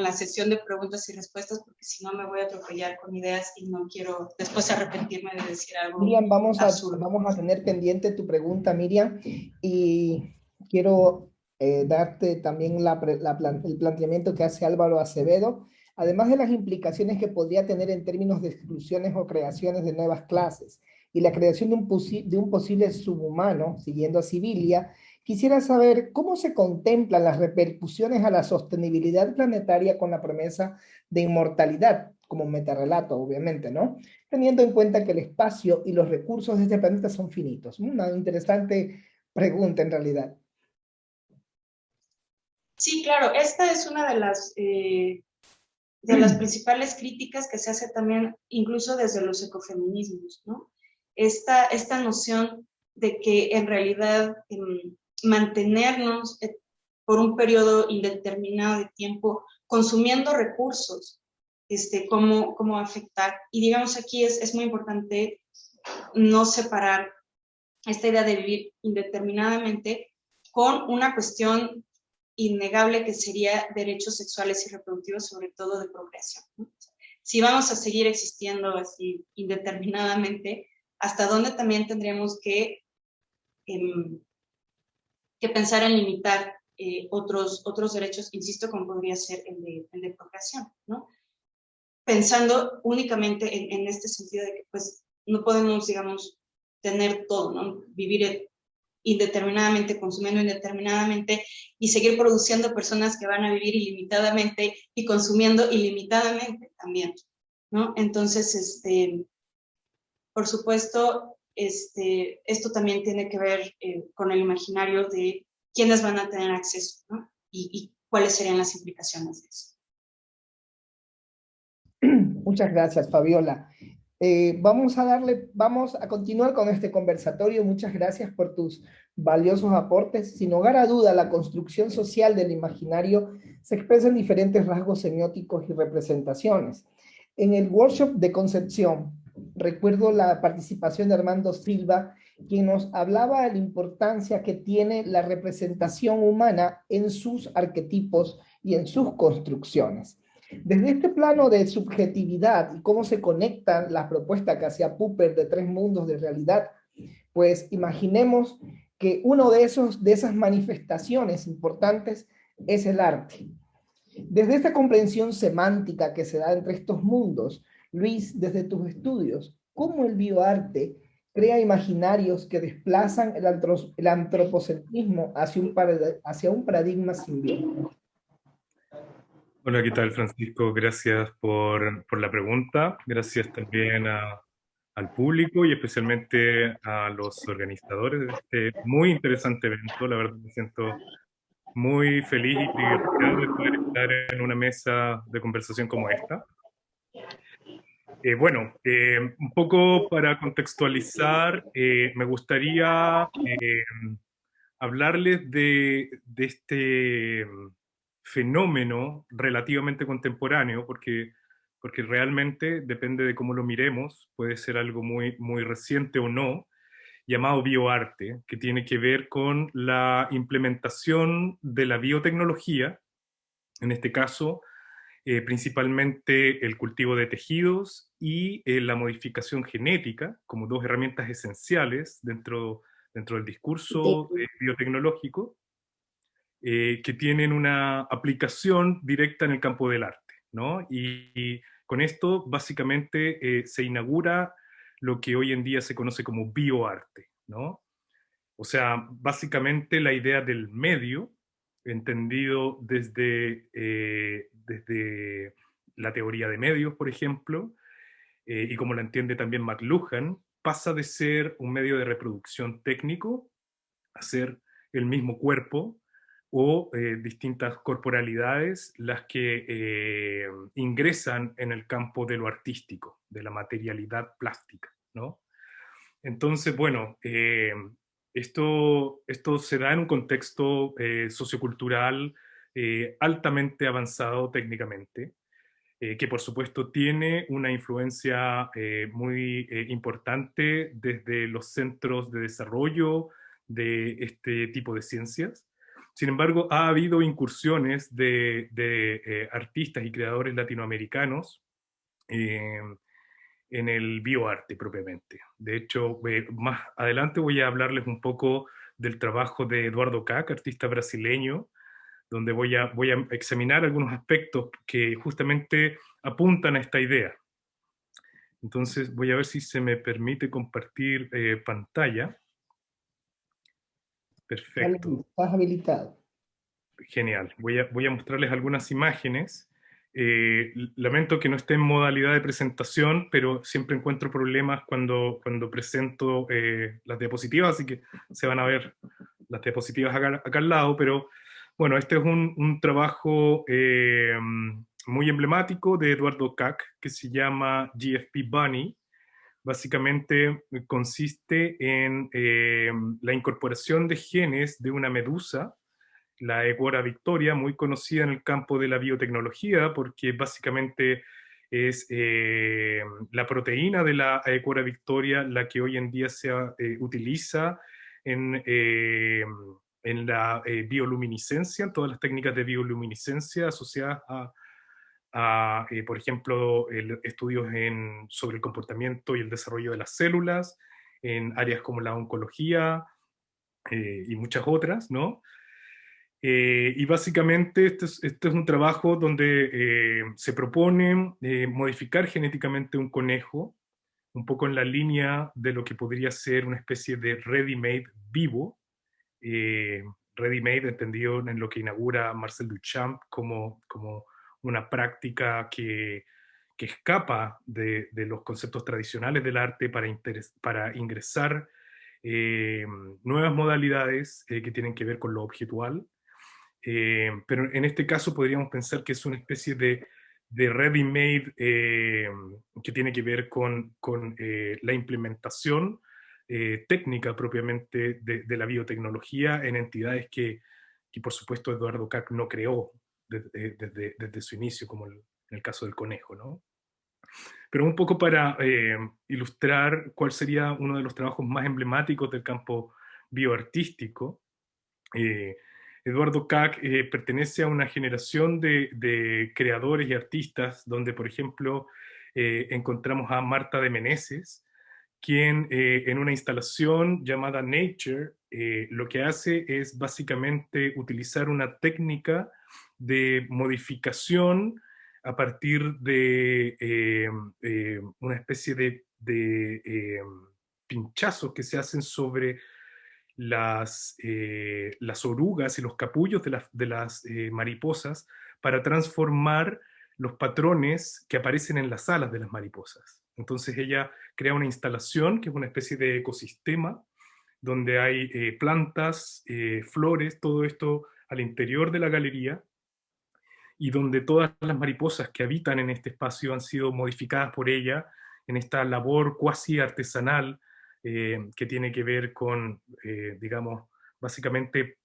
la sesión de preguntas y respuestas, porque si no me voy a atropellar con ideas y no quiero después arrepentirme de decir algo Miriam, vamos absurdo. a tener pendiente tu pregunta, Miriam, y quiero darte también el planteamiento que hace Álvaro Acevedo, además de las implicaciones que podría tener en términos de exclusiones o creaciones de nuevas clases, y la creación de un posible subhumano, siguiendo a Sibilia. Quisiera saber cómo se contemplan las repercusiones a la sostenibilidad planetaria con la promesa de inmortalidad, como metarrelato, obviamente, ¿no? Teniendo en cuenta que el espacio y los recursos de este planeta son finitos. Una interesante pregunta, en realidad. Sí, claro, esta es una de las principales críticas que se hace también incluso desde los ecofeminismos, ¿no? Esta noción de que en realidad mantenernos por un periodo indeterminado de tiempo consumiendo recursos, cómo afectar. Y digamos aquí es muy importante no separar esta idea de vivir indeterminadamente con una cuestión innegable que sería derechos sexuales y reproductivos, sobre todo de procreación, ¿no? Si vamos a seguir existiendo así indeterminadamente, ¿hasta dónde también tendríamos que pensar en limitar otros derechos, insisto, como podría ser el de procreación, ¿no? Pensando únicamente en este sentido de que pues no podemos, digamos, tener todo, ¿no? Vivir indeterminadamente, consumiendo indeterminadamente y seguir produciendo personas que van a vivir ilimitadamente y consumiendo ilimitadamente también, ¿no? Entonces, por supuesto, esto también tiene que ver con el imaginario de quiénes van a tener acceso, ¿no? Y cuáles serían las implicaciones de eso. Muchas gracias, Fabiola. Vamos a continuar con este conversatorio. Muchas gracias por tus valiosos aportes. Sin lugar a duda, la construcción social del imaginario se expresa en diferentes rasgos semióticos y representaciones. En el workshop de concepción, recuerdo la participación de Armando Silva, quien nos hablaba de la importancia que tiene la representación humana en sus arquetipos y en sus construcciones. Desde este plano de subjetividad y cómo se conectan las propuestas que hacía Popper de tres mundos de realidad, pues imaginemos que uno de esas manifestaciones importantes es el arte. Desde esta comprensión semántica que se da entre estos mundos, Luis, desde tus estudios, ¿cómo el bioarte crea imaginarios que desplazan el antropocentrismo hacia un paradigma simbiótico? Hola, ¿qué tal, Francisco? Gracias por la pregunta. Gracias también al público y especialmente a los organizadores de este muy interesante evento. La verdad me siento muy feliz y privilegiado de poder estar en una mesa de conversación como esta. Un poco para contextualizar, me gustaría hablarles de este fenómeno relativamente contemporáneo, porque realmente depende de cómo lo miremos, puede ser algo muy, muy reciente o no, llamado bioarte, que tiene que ver con la implementación de la biotecnología, en este caso, principalmente el cultivo de tejidos y la modificación genética como dos herramientas esenciales dentro del discurso biotecnológico, que tienen una aplicación directa en el campo del arte, ¿no? Y con esto básicamente se inaugura lo que hoy en día se conoce como bioarte, ¿no? O sea, básicamente la idea del medio, entendido desde la teoría de medios, por ejemplo, y como la entiende también McLuhan, pasa de ser un medio de reproducción técnico a ser el mismo cuerpo o distintas corporalidades las que ingresan en el campo de lo artístico, de la materialidad plástica, ¿no? Entonces, bueno, esto se da en un contexto sociocultural altamente avanzado técnicamente, que por supuesto tiene una influencia muy importante desde los centros de desarrollo de este tipo de ciencias. Sin embargo, ha habido incursiones de artistas y creadores latinoamericanos eh, en el bioarte propiamente. De hecho, más adelante voy a hablarles un poco del trabajo de Eduardo Kac, artista brasileño, donde voy a examinar algunos aspectos que justamente apuntan a esta idea. Entonces voy a ver si se me permite compartir pantalla. Perfecto. Estás habilitado. Genial. Voy a mostrarles algunas imágenes. Lamento que no esté en modalidad de presentación, pero siempre encuentro problemas cuando presento las diapositivas, así que se van a ver las diapositivas acá al lado, pero bueno, este es un trabajo muy emblemático de Eduardo Kac, que se llama GFP Bunny. Básicamente consiste en la incorporación de genes de una medusa, la Equora victoria, muy conocida en el campo de la biotecnología, porque básicamente es la proteína de la Equora victoria la que hoy en día se utiliza en la bioluminiscencia, en todas las técnicas de bioluminiscencia asociadas por ejemplo, estudios sobre el comportamiento y el desarrollo de las células, en áreas como la oncología y muchas otras, ¿no? Y básicamente este es un trabajo donde se propone modificar genéticamente un conejo, un poco en la línea de lo que podría ser una especie de ready-made vivo, eh, ready-made entendido en lo que inaugura Marcel Duchamp como una práctica que escapa de los conceptos tradicionales del arte para ingresar nuevas modalidades que tienen que ver con lo objetual. Pero en este caso podríamos pensar que es una especie de ready-made que tiene que ver con la implementación técnica propiamente de la biotecnología en entidades que por supuesto Eduardo Kac no creó desde su inicio, como en el caso del conejo, ¿no? Pero un poco para ilustrar cuál sería uno de los trabajos más emblemáticos del campo bioartístico. Eduardo Kac pertenece a una generación de creadores y artistas donde, por ejemplo, encontramos a Marta de Meneses, quien en una instalación llamada Nature lo que hace es básicamente utilizar una técnica de modificación a partir de una especie de pinchazos que se hacen sobre las orugas y los capullos de las mariposas para transformar los patrones que aparecen en las alas de las mariposas. Entonces ella crea una instalación que es una especie de ecosistema donde hay plantas, flores, todo esto al interior de la galería, y donde todas las mariposas que habitan en este espacio han sido modificadas por ella en esta labor cuasi artesanal que tiene que ver con, digamos, básicamente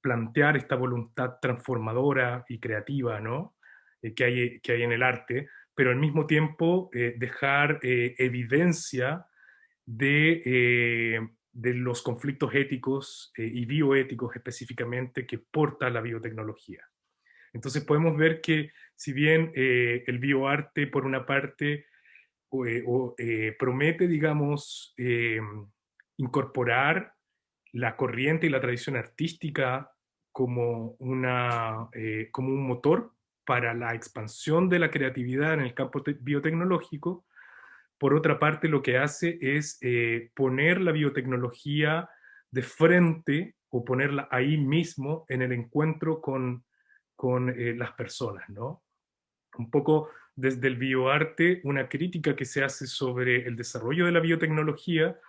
plantear esta voluntad transformadora y creativa, ¿no? Que hay en el arte, pero al mismo tiempo dejar evidencia de los conflictos éticos y bioéticos específicamente que porta la biotecnología. Entonces podemos ver que si bien el bioarte, por una parte, promete, digamos, incorporar la corriente y la tradición artística como, como un motor para la expansión de la creatividad en el campo biotecnológico. Por otra parte, lo que hace es poner la biotecnología de frente o ponerla ahí mismo en el encuentro con las personas, ¿no? Un poco desde el bioarte, una crítica que se hace sobre el desarrollo de la biotecnología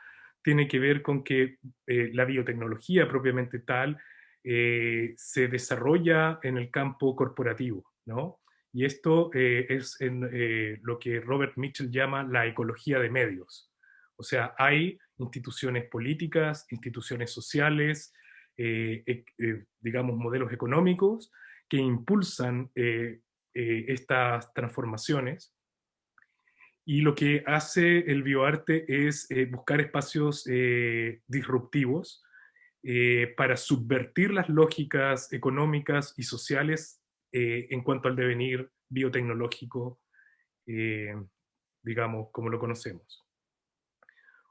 tiene que ver con que la biotecnología propiamente tal se desarrolla en el campo corporativo, ¿no? Y esto es lo que Robert Mitchell llama la ecología de medios. O sea, hay instituciones políticas, instituciones sociales, digamos, modelos económicos que impulsan estas transformaciones. Y lo que hace el bioarte es buscar espacios disruptivos para subvertir las lógicas económicas y sociales en cuanto al devenir biotecnológico, eh, digamos, como lo conocemos.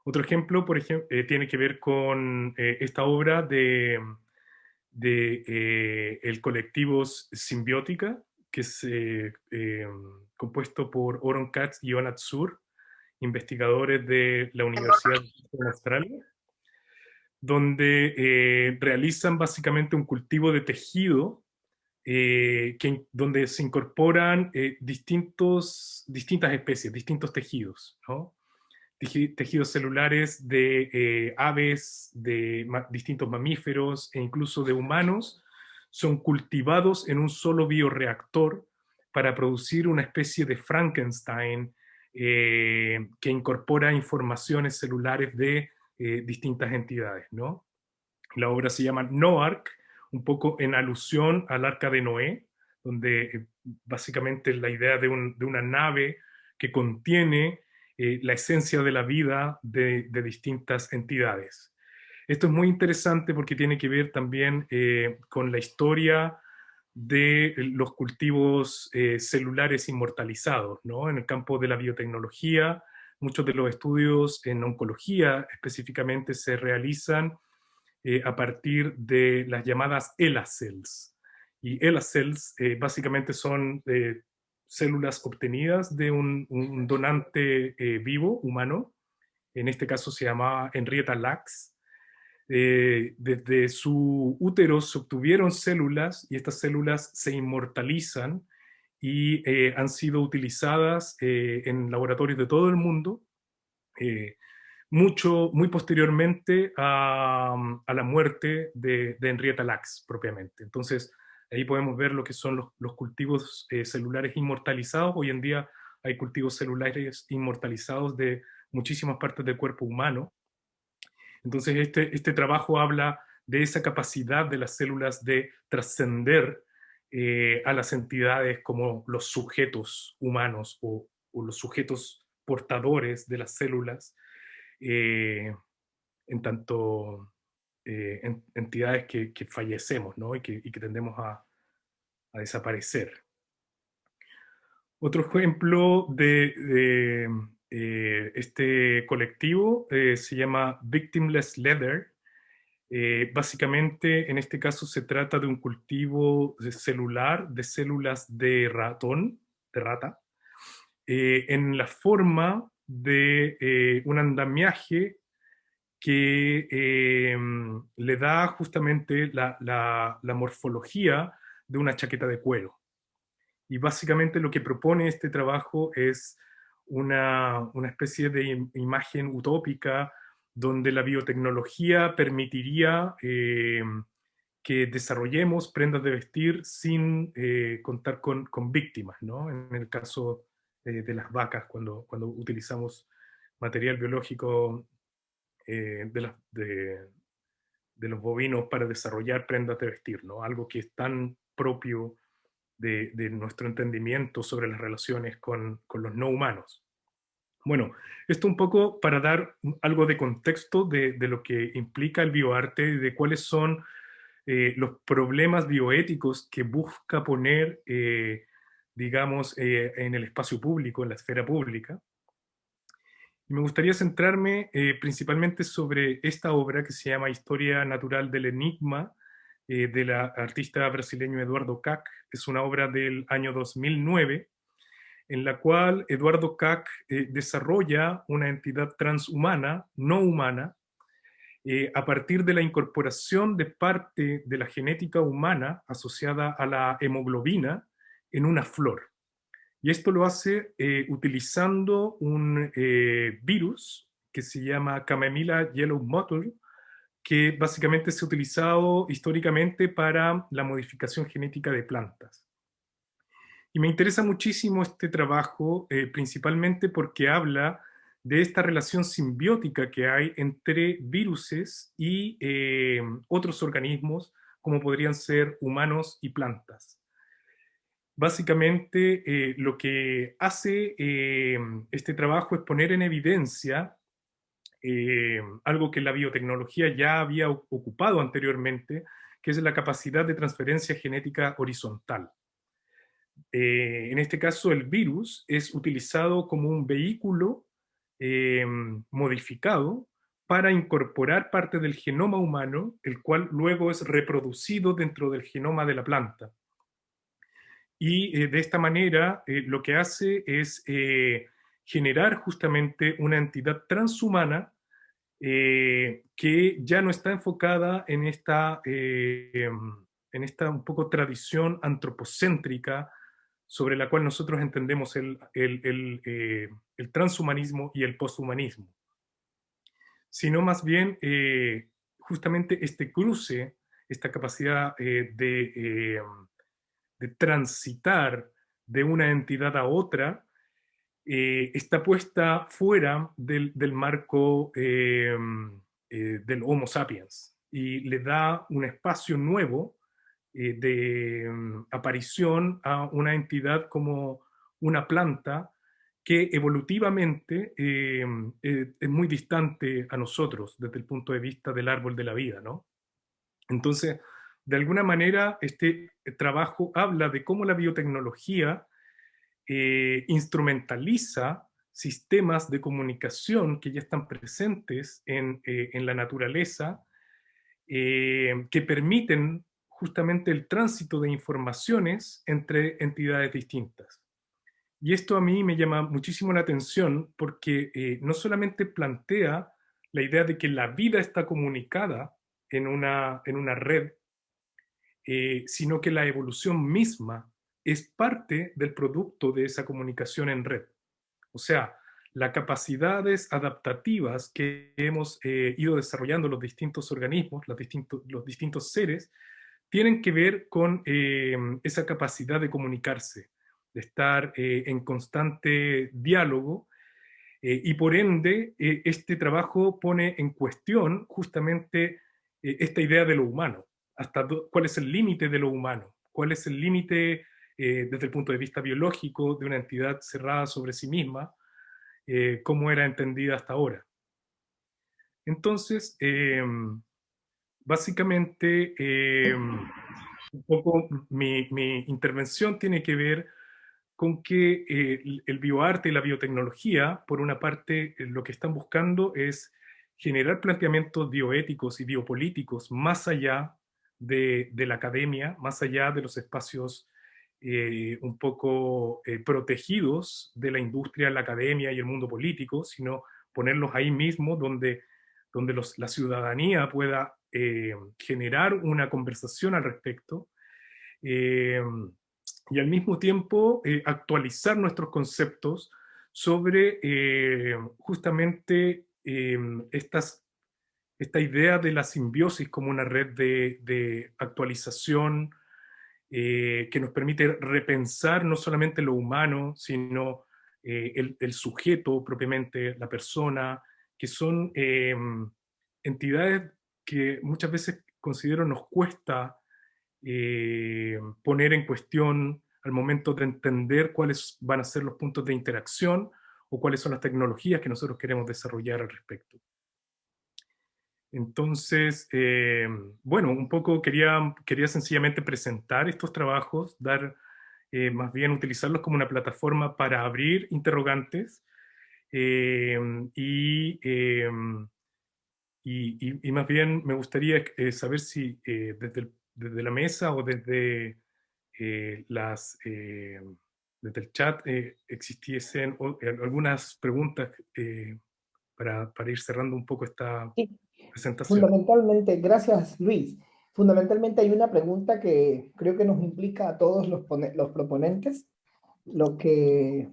Otro ejemplo, por ejemplo, tiene que ver con esta obra de el colectivo Simbiótica, que es compuesto por Oron Katz y Onat Sur, investigadores de la Universidad de Australia, donde realizan básicamente un cultivo de tejido donde se incorporan distintas especies, distintos tejidos, ¿no? Tejidos celulares de aves, de distintos mamíferos e incluso de humanos, son cultivados en un solo bioreactor para producir una especie de Frankenstein que incorpora informaciones celulares de distintas entidades, ¿no? La obra se llama Noark, un poco en alusión al Arca de Noé, donde básicamente la idea de una nave que contiene la esencia de la vida de distintas entidades. Esto es muy interesante porque tiene que ver también con la historia de los cultivos celulares inmortalizados, ¿no? En el campo de la biotecnología, muchos de los estudios en oncología específicamente se realizan a partir de las llamadas ELA cells. Y ELA cells básicamente son células obtenidas de un donante vivo, humano. En este caso se llamaba Henrietta Lacks. Desde su útero se obtuvieron células y estas células se inmortalizan y han sido utilizadas en laboratorios de todo el mundo, muy posteriormente a la muerte de Henrietta Lacks propiamente. Entonces, ahí podemos ver lo que son los cultivos celulares inmortalizados. Hoy en día hay cultivos celulares inmortalizados de muchísimas partes del cuerpo humano. Entonces, este trabajo habla de esa capacidad de las células de trascender a las entidades como los sujetos humanos o los sujetos portadores de las células, en tanto entidades que fallecemos, ¿no? y que tendemos a desaparecer. Otro ejemplo de este colectivo se llama Victimless Leather. Básicamente, en este caso se trata de un cultivo celular de células de ratón, de rata, en la forma de un andamiaje que le da justamente la morfología de una chaqueta de cuero. Y básicamente lo que propone este trabajo es una especie de imagen utópica donde la biotecnología permitiría que desarrollemos prendas de vestir sin contar con víctimas, ¿no? En el caso de las vacas, cuando utilizamos material biológico de los bovinos para desarrollar prendas de vestir, ¿no? Algo que es tan propio de nuestro entendimiento sobre las relaciones con los no humanos. Bueno, esto un poco para dar algo de contexto de lo que implica el bioarte y de cuáles son los problemas bioéticos que busca poner digamos, en el espacio público, en la esfera pública. Y me gustaría centrarme principalmente sobre esta obra que se llama Historia Natural del Enigma, de la artista brasileño Eduardo Kac. Es una obra del año 2009, en la cual Eduardo Kac desarrolla una entidad transhumana, no humana, a partir de la incorporación de parte de la genética humana asociada a la hemoglobina en una flor. Y esto lo hace utilizando un virus que se llama Camellia yellow mottle, que básicamente se ha utilizado históricamente para la modificación genética de plantas. Y me interesa muchísimo este trabajo, principalmente porque habla de esta relación simbiótica que hay entre viruses y otros organismos, como podrían ser humanos y plantas. Básicamente, lo que hace este trabajo es poner en evidencia algo que la biotecnología ya había ocupado anteriormente, que es la capacidad de transferencia genética horizontal. En este caso, el virus es utilizado como un vehículo modificado para incorporar parte del genoma humano, el cual luego es reproducido dentro del genoma de la planta. Y de esta manera lo que hace es generar justamente una entidad transhumana que ya no está enfocada en esta un poco tradición antropocéntrica sobre la cual nosotros entendemos el transhumanismo y el posthumanismo, sino más bien justamente este cruce, esta capacidad de transitar de una entidad a otra, está puesta fuera del marco del Homo sapiens y le da un espacio nuevo de aparición a una entidad como una planta que evolutivamente es muy distante a nosotros desde el punto de vista del árbol de la vida, ¿no? Entonces, de alguna manera, este trabajo habla de cómo la biotecnología instrumentaliza sistemas de comunicación que ya están presentes en la naturaleza, que permiten justamente el tránsito de informaciones entre entidades distintas. Y esto a mí me llama muchísimo la atención porque no solamente plantea la idea de que la vida está comunicada en una red, sino que la evolución misma es parte del producto de esa comunicación en red. O sea, las capacidades adaptativas que hemos ido desarrollando los distintos organismos, los distintos seres, tienen que ver con esa capacidad de comunicarse, de estar en constante diálogo, y por ende este trabajo pone en cuestión justamente esta idea de lo humano. ¿Cuál es el límite de lo humano? ¿Cuál es el límite desde el punto de vista biológico de una entidad cerrada sobre sí misma? ¿Cómo era entendida hasta ahora? Entonces, básicamente, un poco mi intervención tiene que ver con que el bioarte y la biotecnología, por una parte, lo que están buscando es generar planteamientos bioéticos y biopolíticos más allá de la academia, más allá de los espacios un poco protegidos de la industria, la academia y el mundo político, sino ponerlos ahí mismo donde la ciudadanía pueda generar una conversación al respecto. Y al mismo tiempo actualizar nuestros conceptos sobre justamente esta idea de la simbiosis como una red de actualización que nos permite repensar no solamente lo humano, sino el sujeto propiamente, la persona, que son entidades que muchas veces considero nos cuesta poner en cuestión al momento de entender cuáles van a ser los puntos de interacción o cuáles son las tecnologías que nosotros queremos desarrollar al respecto. Entonces, bueno, un poco quería sencillamente presentar estos trabajos, dar más bien utilizarlos como una plataforma para abrir interrogantes eh, y, eh, y más bien me gustaría saber si desde la mesa o las, desde el chat existiesen algunas preguntas para ir cerrando un poco esta Sí, presentación. fundamentalmente, gracias Luis. Fundamentalmente hay una pregunta que creo que nos implica a todos los proponentes. Lo que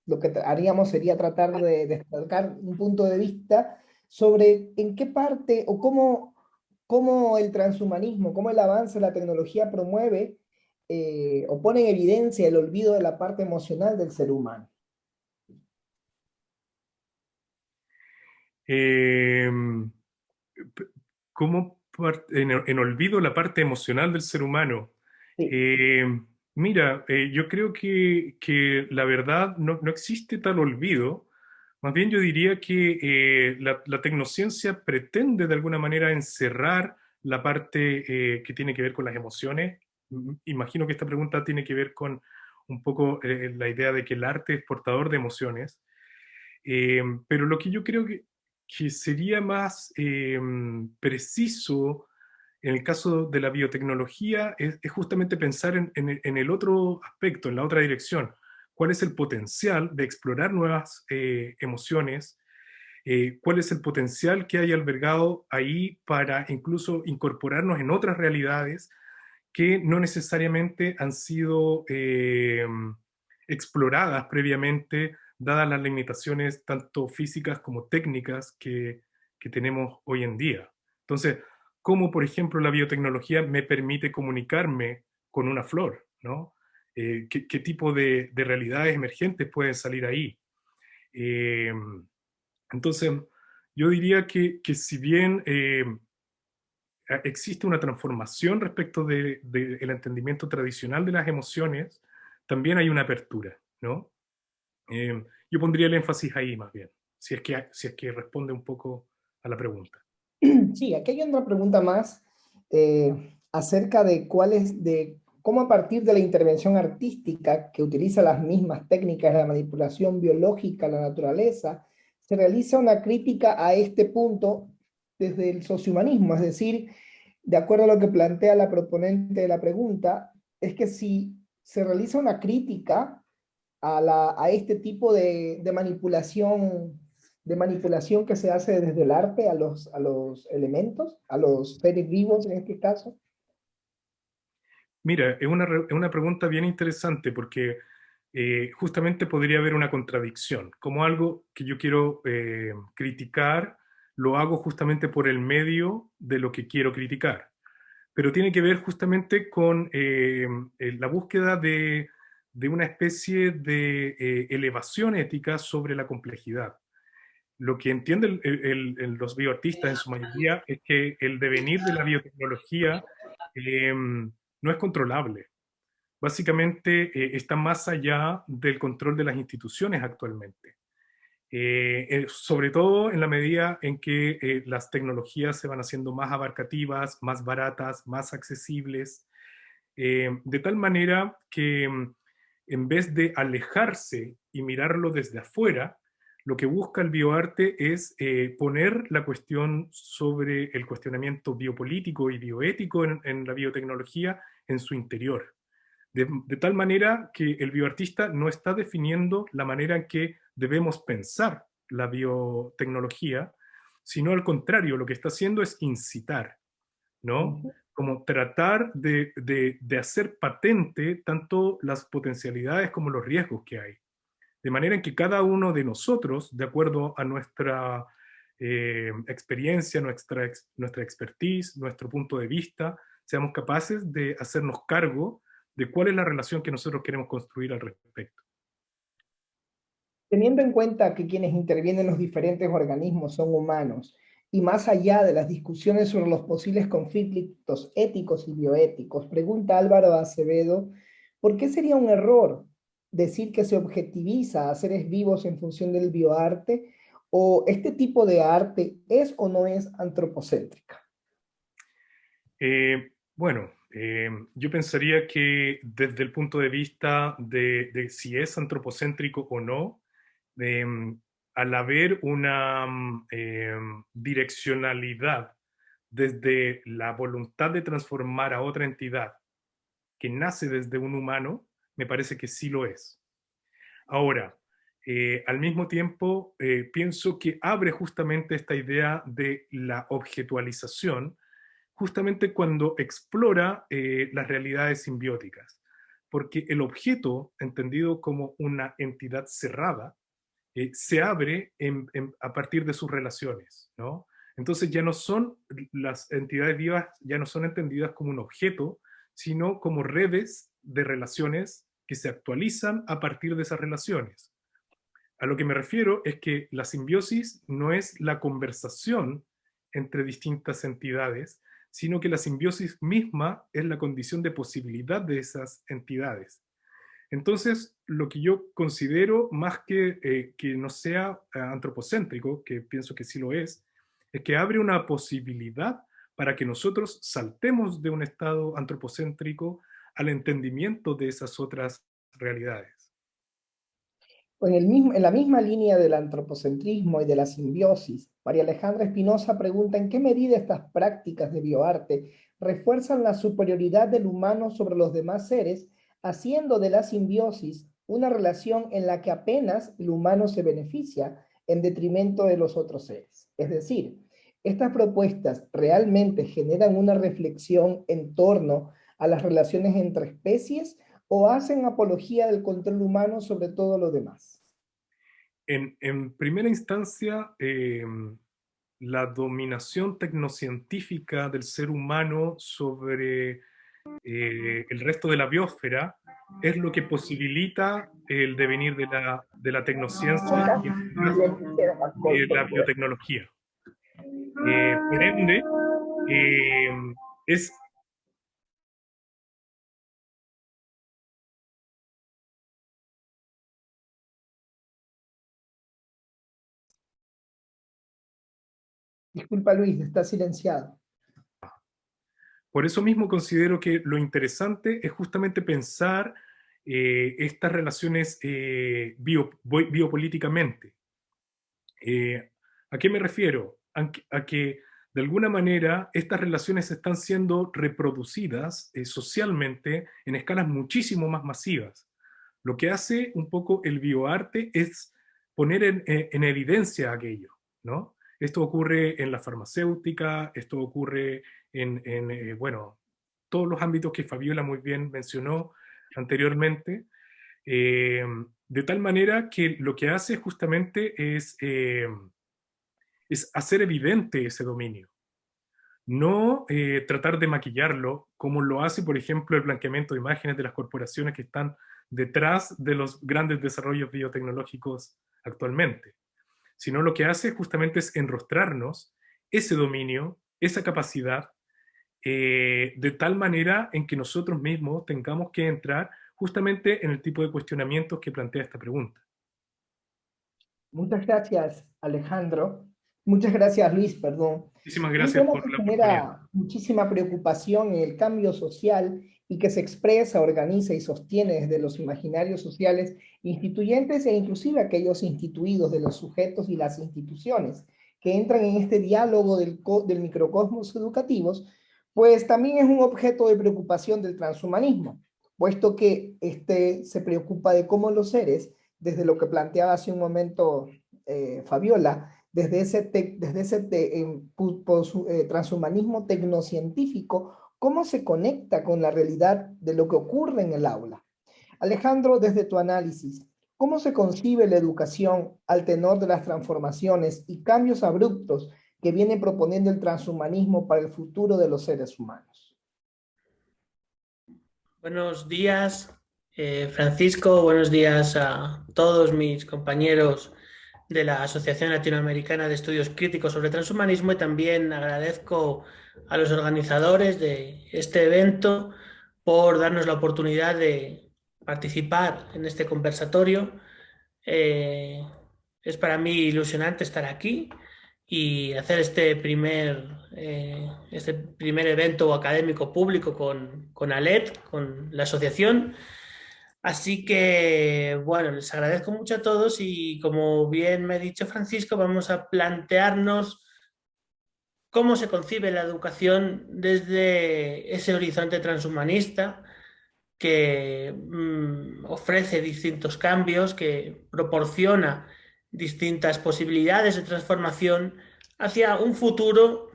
lo que haríamos sería tratar de destacar un punto de vista sobre en qué parte o cómo el transhumanismo, cómo el avance de la tecnología promueve o pone en evidencia el olvido de la parte emocional del ser humano. Eh, ¿Cómo en olvido la parte emocional del ser humano? Sí. Eh, Mira, yo creo que la verdad no existe tal olvido. Más bien yo diría que la tecnociencia pretende de alguna manera encerrar la parte que tiene que ver con las emociones. Imagino que esta pregunta tiene que ver con un poco la idea de que el arte es portador de emociones. Pero lo que yo creo que sería más preciso en el caso de la biotecnología es justamente pensar en el otro aspecto, en la otra dirección. ¿Cuál es el potencial de explorar nuevas emociones? ¿Cuál es el potencial que hay albergado ahí para incluso incorporarnos en otras realidades que no necesariamente han sido exploradas previamente, dadas las limitaciones tanto físicas como técnicas que tenemos hoy en día? Entonces, ¿cómo, por ejemplo, la biotecnología me permite comunicarme con una flor? ¿No? ¿Qué tipo de realidades emergentes pueden salir ahí? Eh, entonces, yo diría que si bien existe una transformación respecto del entendimiento tradicional de las emociones, también hay una apertura, ¿no? Yo pondría el énfasis ahí más bien, si es que responde un poco a la pregunta. Sí, aquí hay una pregunta más acerca de de cómo a partir de la intervención artística que utiliza las mismas técnicas de la manipulación biológica a la naturaleza, se realiza una crítica a este punto desde el sociohumanismo, es decir, de acuerdo a lo que plantea la proponente de la pregunta, es que si se realiza una crítica a este tipo de manipulación que se hace desde el arte a los elementos, a los seres vivos en este caso. Mira, es una pregunta bien interesante porque justamente podría haber una contradicción. Como algo que yo quiero criticar, lo hago justamente por el medio de lo que quiero criticar. Pero tiene que ver justamente con la búsqueda de una especie de elevación ética sobre la complejidad. Lo que entienden los bioartistas en su mayoría es que el devenir de la biotecnología no es controlable. Básicamente está más allá del control de las instituciones actualmente. Sobre todo en la medida en que las tecnologías se van haciendo más abarcativas, más baratas, más accesibles, de tal manera que en vez de alejarse y mirarlo desde afuera, lo que busca el bioarte es poner la cuestión sobre el cuestionamiento biopolítico y bioético en la biotecnología en su interior. De tal manera que el bioartista no está definiendo la manera en que debemos pensar la biotecnología, sino al contrario, lo que está haciendo es incitar, ¿no? Ujú. Como tratar de hacer patente tanto las potencialidades como los riesgos que hay. De manera en que cada uno de nosotros, de acuerdo a nuestra experiencia, nuestra expertise, nuestro punto de vista, seamos capaces de hacernos cargo de cuál es la relación que nosotros queremos construir al respecto. Teniendo en cuenta que quienes intervienen en los diferentes organismos son humanos, y más allá de las discusiones sobre los posibles conflictos éticos y bioéticos, pregunta Álvaro Acevedo, ¿por qué sería un error decir que se objetiviza a seres vivos en función del bioarte? ¿O este tipo de arte es o no es antropocéntrica? Bueno, Yo pensaría que desde el punto de vista de si es antropocéntrico o no, al haber una direccionalidad desde la voluntad de transformar a otra entidad que nace desde un humano, me parece que sí lo es. Ahora, al mismo tiempo, pienso que abre justamente esta idea de la objetualización, justamente cuando explora las realidades simbióticas, porque el objeto, entendido como una entidad cerrada, se abre a partir de sus relaciones, ¿no? Entonces ya no son las entidades vivas, ya no son entendidas como un objeto, sino como redes de relaciones que se actualizan a partir de esas relaciones. A lo que me refiero es que la simbiosis no es la conversación entre distintas entidades, sino que la simbiosis misma es la condición de posibilidad de esas entidades. Entonces, lo que yo considero, más que no sea antropocéntrico, que pienso que sí lo es que abre una posibilidad para que nosotros saltemos de un estado antropocéntrico al entendimiento de esas otras realidades. En la misma línea del antropocentrismo y de la simbiosis, María Alejandra Espinosa pregunta en qué medida estas prácticas de bioarte refuerzan la superioridad del humano sobre los demás seres, haciendo de la simbiosis una relación en la que apenas el humano se beneficia en detrimento de los otros seres. Es decir, estas propuestas realmente generan una reflexión en torno a las relaciones entre especies o hacen apología del control humano sobre todo lo demás. En primera instancia, la dominación tecnocientífica del ser humano sobre el resto de la biosfera es lo que posibilita el devenir de la tecnociencia y de la biotecnología. Por ende, es Disculpa Luis, está silenciado. Por eso mismo considero que lo interesante es justamente pensar estas relaciones biopolíticamente. ¿A qué me refiero? A que de alguna manera estas relaciones están siendo reproducidas socialmente en escalas muchísimo más masivas. Lo que hace un poco el bioarte es poner en evidencia aquello, ¿no? Esto ocurre en la farmacéutica, esto ocurre bueno, todos los ámbitos que Fabiola muy bien mencionó anteriormente, de tal manera que lo que hace justamente es hacer evidente ese dominio, no tratar de maquillarlo como lo hace, por ejemplo, el blanqueamiento de imágenes de las corporaciones que están detrás de los grandes desarrollos biotecnológicos actualmente, sino lo que hace justamente es enrostrarnos ese dominio, esa capacidad, de tal manera en que nosotros mismos tengamos que entrar justamente en el tipo de cuestionamientos que plantea esta pregunta. Muchas gracias, Alejandro. Muchas gracias, Luis, perdón. Muchísimas Un gracias tema por que la oportunidad. genera muchísima preocupación en el cambio social y que se expresa, organiza y sostiene desde los imaginarios sociales instituyentes e inclusive aquellos instituidos de los sujetos y las instituciones que entran en este diálogo del microcosmos educativos, pues también es un objeto de preocupación del transhumanismo, puesto que se preocupa de cómo los seres, desde lo que planteaba hace un momento Fabiola, desde ese transhumanismo tecnocientífico, cómo se conecta con la realidad de lo que ocurre en el aula. Alejandro, desde tu análisis, ¿cómo se concibe la educación al tenor de las transformaciones y cambios abruptos que viene proponiendo el transhumanismo para el futuro de los seres humanos? Buenos días, Francisco. Buenos días a todos mis compañeros de la Asociación Latinoamericana de Estudios Críticos sobre Transhumanismo, y también agradezco a los organizadores de este evento por darnos la oportunidad de participar en este conversatorio. Es para mí ilusionante estar aquí y hacer este primer evento académico público con ALET, con la asociación. Así que, bueno, les agradezco mucho a todos y como bien me ha dicho Francisco, vamos a plantearnos cómo se concibe la educación desde ese horizonte transhumanista que ofrece distintos cambios, que proporciona distintas posibilidades de transformación hacia un futuro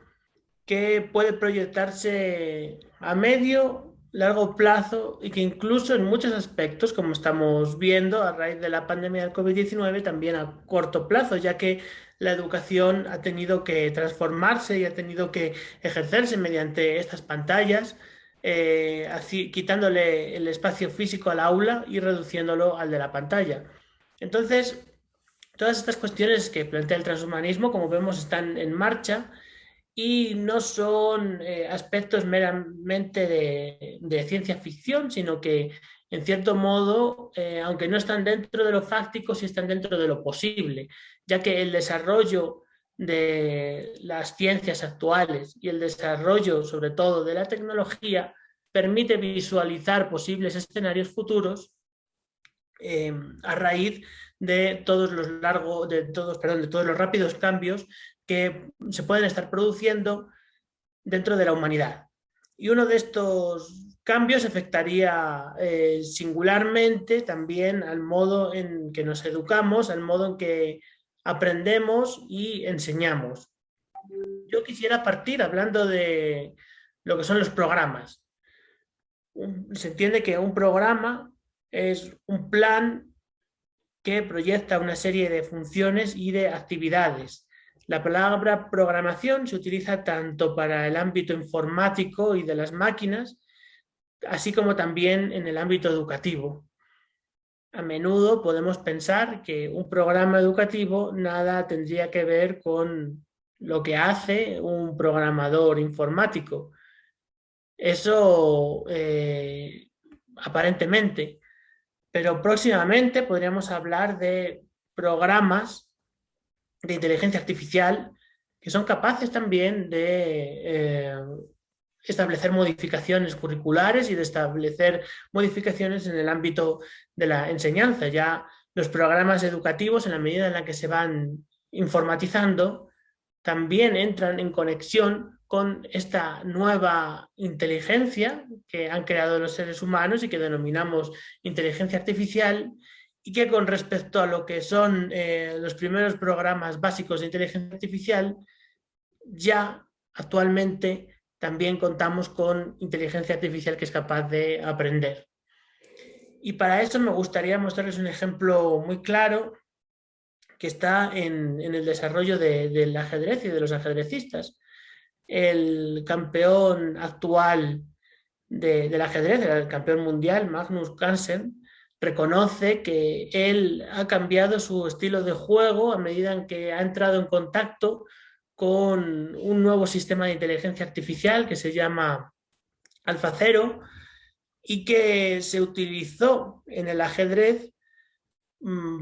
que puede proyectarse a medio, largo plazo y que incluso en muchos aspectos, como estamos viendo a raíz de la pandemia del COVID-19, también a corto plazo, ya que la educación ha tenido que transformarse y ha tenido que ejercerse mediante estas pantallas, así, quitándole el espacio físico al aula y reduciéndolo al de la pantalla. Entonces, todas estas cuestiones que plantea el transhumanismo, como vemos, están en marcha y no son aspectos meramente de ciencia ficción, sino que, en cierto modo, aunque no están dentro de lo fáctico, sí están dentro de lo posible, ya que el desarrollo de las ciencias actuales y el desarrollo, sobre todo, de la tecnología, permite visualizar posibles escenarios futuros a raíz de todos los rápidos cambios que se pueden estar produciendo dentro de la humanidad. Y uno de estos cambios afectaría singularmente también al modo en que nos educamos, al modo en que aprendemos y enseñamos. Yo quisiera partir hablando de lo que son los programas. Se entiende que un programa es un plan que proyecta una serie de funciones y de actividades. La palabra programación se utiliza tanto para el ámbito informático y de las máquinas, así como también en el ámbito educativo. A menudo podemos pensar que un programa educativo nada tendría que ver con lo que hace un programador informático. Eso aparentemente, pero próximamente podríamos hablar de programas de inteligencia artificial que son capaces también de establecer modificaciones curriculares y de establecer modificaciones en el ámbito de la enseñanza. Ya los programas educativos, en la medida en la que se van informatizando, también entran en conexión con esta nueva inteligencia que han creado los seres humanos y que denominamos inteligencia artificial, y que con respecto a lo que son los primeros programas básicos de inteligencia artificial, ya actualmente también contamos con inteligencia artificial que es capaz de aprender. Y para eso me gustaría mostrarles un ejemplo muy claro que está en el desarrollo del ajedrez y de los ajedrecistas. El campeón actual del ajedrez, el campeón mundial, Magnus Carlsen, reconoce que él ha cambiado su estilo de juego a medida en que ha entrado en contacto con un nuevo sistema de inteligencia artificial que se llama AlphaZero y que se utilizó en el ajedrez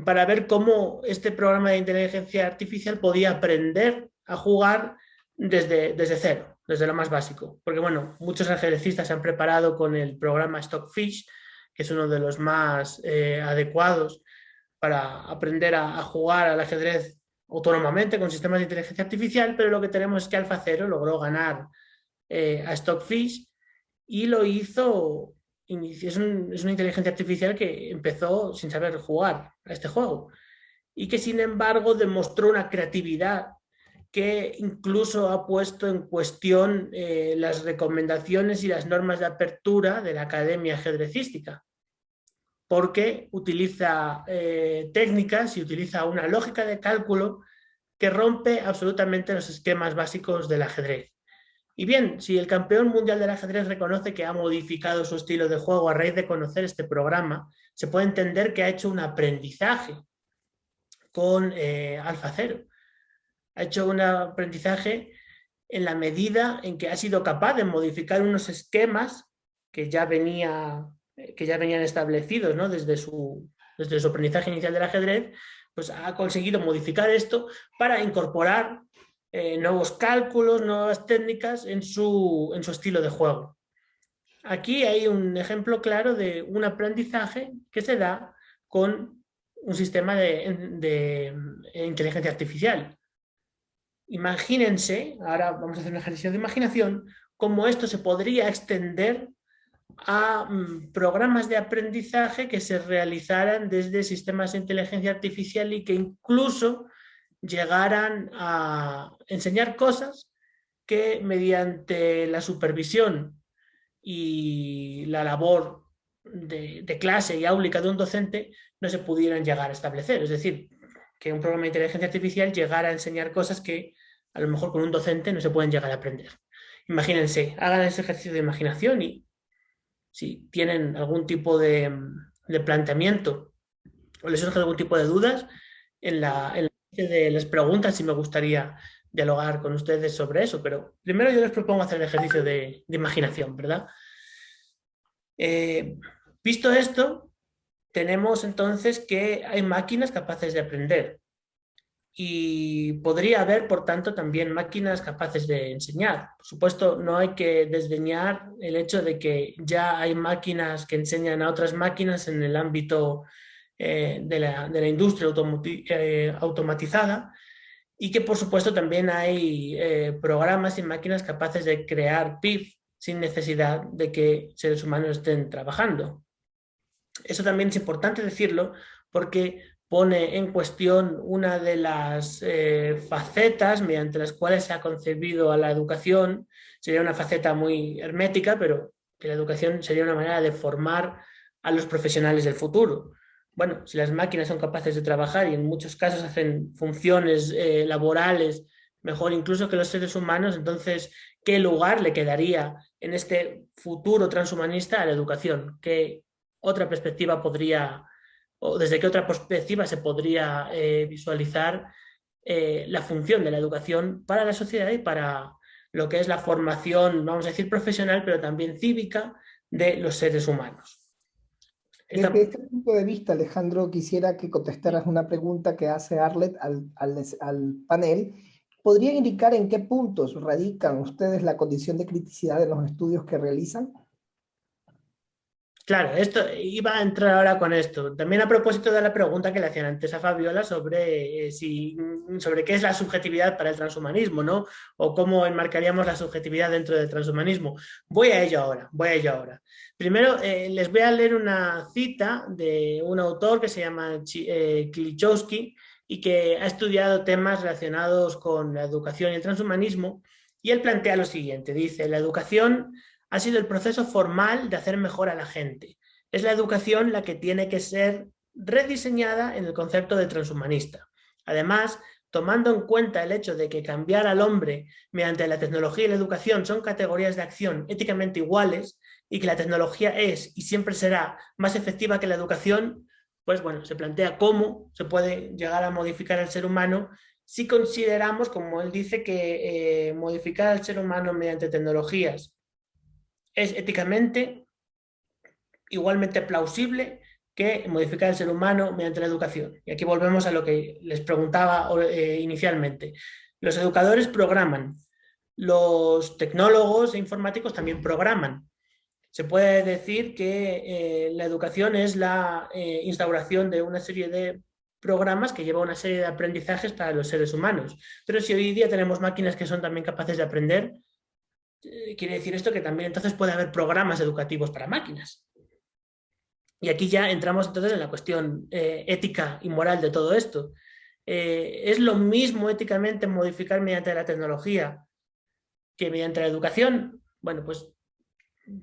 para ver cómo este programa de inteligencia artificial podía aprender a jugar desde cero, desde lo más básico. Porque, bueno, muchos ajedrecistas se han preparado con el programa Stockfish, que es uno de los más adecuados para aprender a jugar al ajedrez autónomamente con sistemas de inteligencia artificial, pero lo que tenemos es que AlphaZero logró ganar a Stockfish y lo hizo. Es una inteligencia artificial que empezó sin saber jugar a este juego y que, sin embargo, demostró una creatividad que incluso ha puesto en cuestión las recomendaciones y las normas de apertura de la Academia Ajedrecística, porque utiliza técnicas y utiliza una lógica de cálculo que rompe absolutamente los esquemas básicos del ajedrez. Y bien, si el campeón mundial del ajedrez reconoce que ha modificado su estilo de juego a raíz de conocer este programa, se puede entender que ha hecho un aprendizaje con AlphaZero. Ha hecho un aprendizaje en la medida en que ha sido capaz de modificar unos esquemas que ya venían establecidos, ¿no? desde su aprendizaje inicial del ajedrez, pues ha conseguido modificar esto para incorporar nuevos cálculos, nuevas técnicas en su estilo de juego. Aquí hay un ejemplo claro de un aprendizaje que se da con un sistema de inteligencia artificial. Imagínense, ahora vamos a hacer un ejercicio de imaginación, cómo esto se podría extender a programas de aprendizaje que se realizaran desde sistemas de inteligencia artificial y que incluso llegaran a enseñar cosas que mediante la supervisión y la labor de clase y áulica de un docente no se pudieran llegar a establecer. Es decir, que un programa de inteligencia artificial llegara a enseñar cosas que a lo mejor con un docente no se pueden llegar a aprender. Imagínense, hagan ese ejercicio de imaginación y si tienen algún tipo de planteamiento o les surge algún tipo de dudas, en la de las preguntas sí me gustaría dialogar con ustedes sobre eso, pero primero yo les propongo hacer el ejercicio de imaginación, ¿verdad? Visto esto, tenemos entonces que hay máquinas capaces de aprender y podría haber, por tanto, también máquinas capaces de enseñar. Por supuesto, no hay que desdeñar el hecho de que ya hay máquinas que enseñan a otras máquinas en el ámbito de la industria automatizada y que, por supuesto, también hay programas y máquinas capaces de crear PIB sin necesidad de que seres humanos estén trabajando. Eso también es importante decirlo porque pone en cuestión una de las facetas mediante las cuales se ha concebido a la educación. Sería una faceta muy hermética, pero que la educación sería una manera de formar a los profesionales del futuro. Bueno, si las máquinas son capaces de trabajar y en muchos casos hacen funciones laborales mejor incluso que los seres humanos, entonces, ¿qué lugar le quedaría en este futuro transhumanista a la educación? ¿Qué otra perspectiva podría, o desde qué otra perspectiva se podría visualizar la función de la educación para la sociedad y para lo que es la formación, vamos a decir, profesional, pero también cívica de los seres humanos? Desde este punto de vista, Alejandro, quisiera que contestaras una pregunta que hace Arlet al panel. ¿Podría indicar en qué puntos radican ustedes la condición de criticidad de los estudios que realizan? Claro, esto iba a entrar ahora con esto. También a propósito de la pregunta que le hacían antes a Fabiola sobre, sobre qué es la subjetividad para el transhumanismo, ¿no? O cómo enmarcaríamos la subjetividad dentro del transhumanismo. Voy a ello ahora. Primero, les voy a leer una cita de un autor que se llama Klichowski y que ha estudiado temas relacionados con la educación y el transhumanismo. Y él plantea lo siguiente, dice, la educación ha sido el proceso formal de hacer mejor a la gente. Es la educación la que tiene que ser rediseñada en el concepto de transhumanista. Además, tomando en cuenta el hecho de que cambiar al hombre mediante la tecnología y la educación son categorías de acción éticamente iguales y que la tecnología es y siempre será más efectiva que la educación, pues bueno, se plantea cómo se puede llegar a modificar al ser humano si consideramos, como él dice, que modificar al ser humano mediante tecnologías es éticamente igualmente plausible que modificar el ser humano mediante la educación. Y aquí volvemos a lo que les preguntaba inicialmente. Los educadores programan, los tecnólogos e informáticos también programan. Se puede decir que la educación es la instauración de una serie de programas que lleva una serie de aprendizajes para los seres humanos. Pero si hoy día tenemos máquinas que son también capaces de aprender, quiere decir esto que también entonces puede haber programas educativos para máquinas. Y aquí ya entramos entonces en la cuestión ética y moral de todo esto. ¿Es lo mismo éticamente modificar mediante la tecnología que mediante la educación? Bueno, pues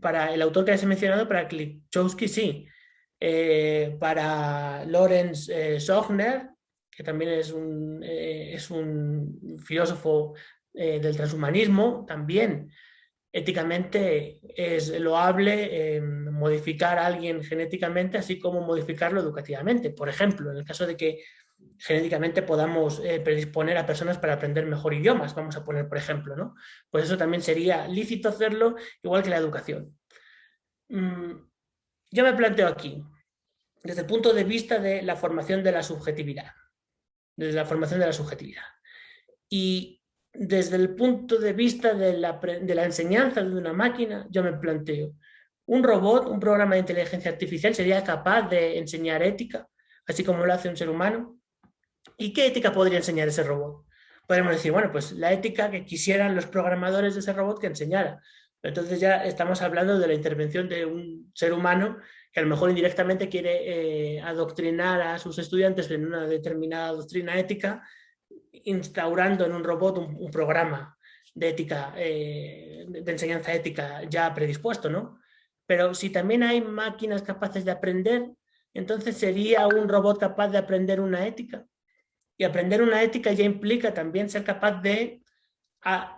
para el autor que has mencionado, para Klichowski, sí. Para Lorenz Sochner, que también es un filósofo del transhumanismo, también éticamente es loable modificar a alguien genéticamente, así como modificarlo educativamente. Por ejemplo, en el caso de que genéticamente podamos predisponer a personas para aprender mejor idiomas, vamos a poner por ejemplo, ¿no? Pues eso también sería lícito hacerlo, igual que la educación. Yo me planteo aquí, desde el punto de vista de la formación de la subjetividad, desde la formación de la subjetividad. Y desde el punto de vista de la enseñanza de una máquina, yo me planteo, un robot, un programa de inteligencia artificial sería capaz de enseñar ética, así como lo hace un ser humano. ¿Y qué ética podría enseñar ese robot? Podemos decir, bueno, pues la ética que quisieran los programadores de ese robot que enseñara. Entonces ya estamos hablando de la intervención de un ser humano que a lo mejor indirectamente quiere adoctrinar a sus estudiantes en una determinada doctrina ética, instaurando en un robot un programa de ética, de enseñanza ética ya predispuesto, ¿no? Pero si también hay máquinas capaces de aprender, entonces sería un robot capaz de aprender una ética. Y aprender una ética ya implica también ser capaz de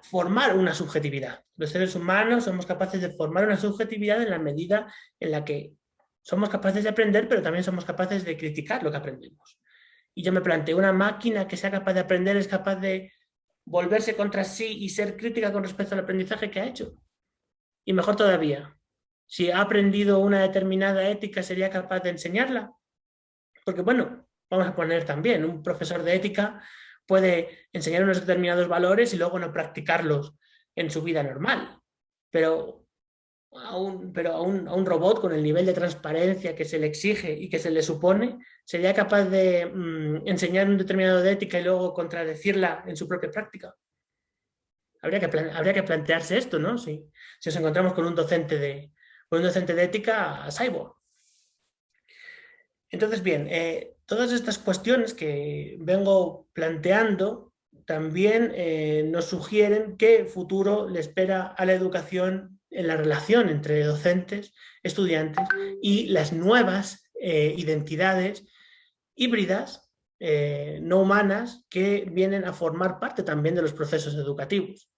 formar una subjetividad. Los seres humanos somos capaces de formar una subjetividad en la medida en la que somos capaces de aprender, pero también somos capaces de criticar lo que aprendemos. Y yo me planteo, una máquina que sea capaz de aprender es capaz de volverse contra sí y ser crítica con respecto al aprendizaje que ha hecho. Y mejor todavía, si ha aprendido una determinada ética, ¿sería capaz de enseñarla? Porque bueno, vamos a poner también, un profesor de ética puede enseñar unos determinados valores y luego no practicarlos en su vida normal. Pero a un robot con el nivel de transparencia que se le exige y que se le supone, sería capaz de enseñar un determinado de ética y luego contradecirla en su propia práctica. Habría que plantearse esto, ¿no? Si nos encontramos con un docente de ética cyborg. Entonces, bien, todas estas cuestiones que vengo planteando también nos sugieren qué futuro le espera a la educación en la relación entre docentes, estudiantes y las nuevas identidades híbridas, no humanas, que vienen a formar parte también de los procesos educativos.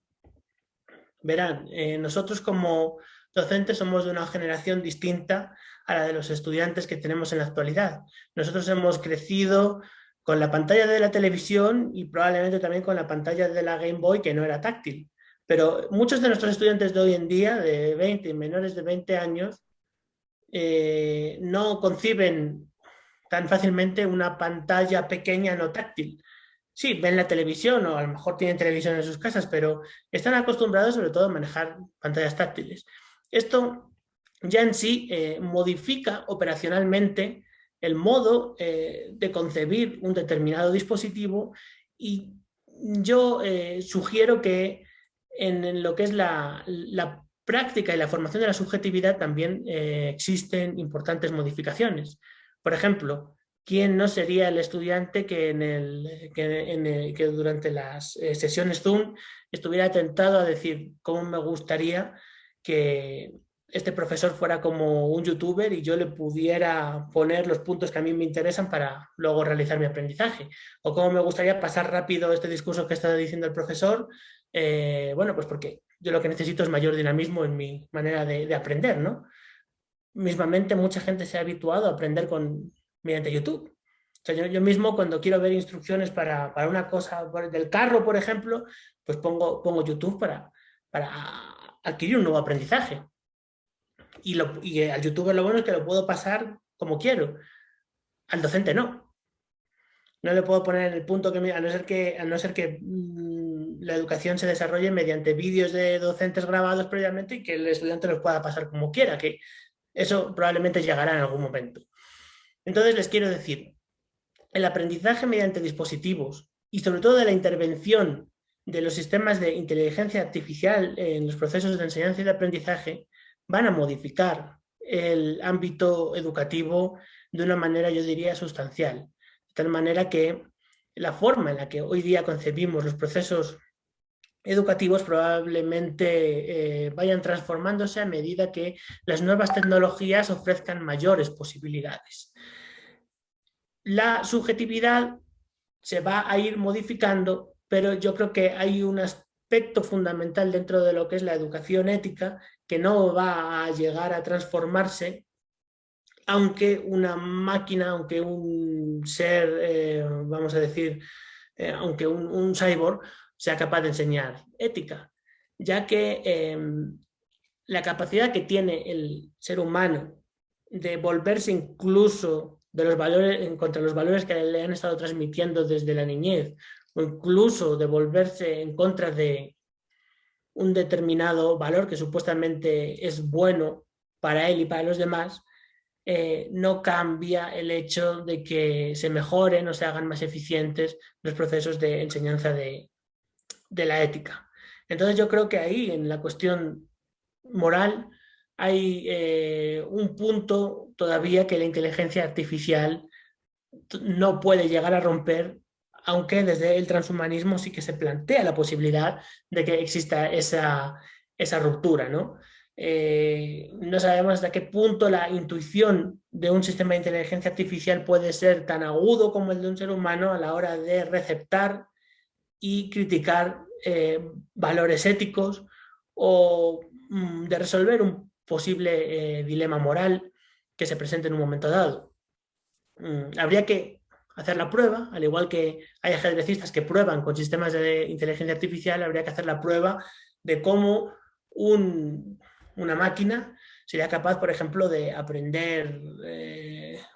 Verán, nosotros como docentes somos de una generación distinta a la de los estudiantes que tenemos en la actualidad. Nosotros hemos crecido con la pantalla de la televisión y probablemente también con la pantalla de la Game Boy, que no era táctil. Pero muchos de nuestros estudiantes de hoy en día, de 20, menores de 20 años, no conciben tan fácilmente una pantalla pequeña no táctil. Sí, ven la televisión o a lo mejor tienen televisión en sus casas, pero están acostumbrados sobre todo a manejar pantallas táctiles. Esto ya en sí modifica operacionalmente el modo de concebir un determinado dispositivo y yo sugiero que en lo que es la práctica y la formación de la subjetividad también existen importantes modificaciones. Por ejemplo, ¿quién no sería el estudiante que durante las sesiones Zoom estuviera tentado a decir cómo me gustaría que este profesor fuera como un youtuber y yo le pudiera poner los puntos que a mí me interesan para luego realizar mi aprendizaje? O cómo me gustaría pasar rápido este discurso que está diciendo el profesor, bueno, pues porque yo lo que necesito es mayor dinamismo en mi manera de aprender, ¿no? Mismamente mucha gente se ha habituado a aprender mediante YouTube. O sea, yo mismo cuando quiero ver instrucciones para una cosa del carro, por ejemplo, pues pongo YouTube para adquirir un nuevo aprendizaje. Y al youtuber lo bueno es que lo puedo pasar como quiero. Al docente no. No le puedo poner en el punto a no ser que la educación se desarrolle mediante vídeos de docentes grabados previamente y que el estudiante los pueda pasar como quiera, que eso probablemente llegará en algún momento. Entonces les quiero decir, el aprendizaje mediante dispositivos y sobre todo de la intervención de los sistemas de inteligencia artificial en los procesos de enseñanza y de aprendizaje van a modificar el ámbito educativo de una manera, yo diría, sustancial. De tal manera que la forma en la que hoy día concebimos los procesos educativos probablemente vayan transformándose a medida que las nuevas tecnologías ofrezcan mayores posibilidades. La subjetividad se va a ir modificando, pero yo creo que hay un aspecto fundamental dentro de lo que es la educación ética que no va a llegar a transformarse, aunque una máquina, aunque un ser, vamos a decir, aunque un cyborg sea capaz de enseñar ética, ya que la capacidad que tiene el ser humano de volverse incluso de los valores, contra los valores que le han estado transmitiendo desde la niñez, o incluso de volverse en contra de un determinado valor que supuestamente es bueno para él y para los demás, no cambia el hecho de que se mejoren o se hagan más eficientes los procesos de enseñanza de la ética. Entonces yo creo que ahí, en la cuestión moral, hay un punto todavía que la inteligencia artificial no puede llegar a romper, aunque desde el transhumanismo sí que se plantea la posibilidad de que exista esa ruptura, ¿no? No sabemos hasta qué punto la intuición de un sistema de inteligencia artificial puede ser tan agudo como el de un ser humano a la hora de receptar y criticar valores éticos o de resolver un posible dilema moral que se presente en un momento dado. Habría que hacer la prueba, al igual que hay ajedrecistas que prueban con sistemas de inteligencia artificial, habría que hacer la prueba de cómo una máquina sería capaz, por ejemplo, de aprender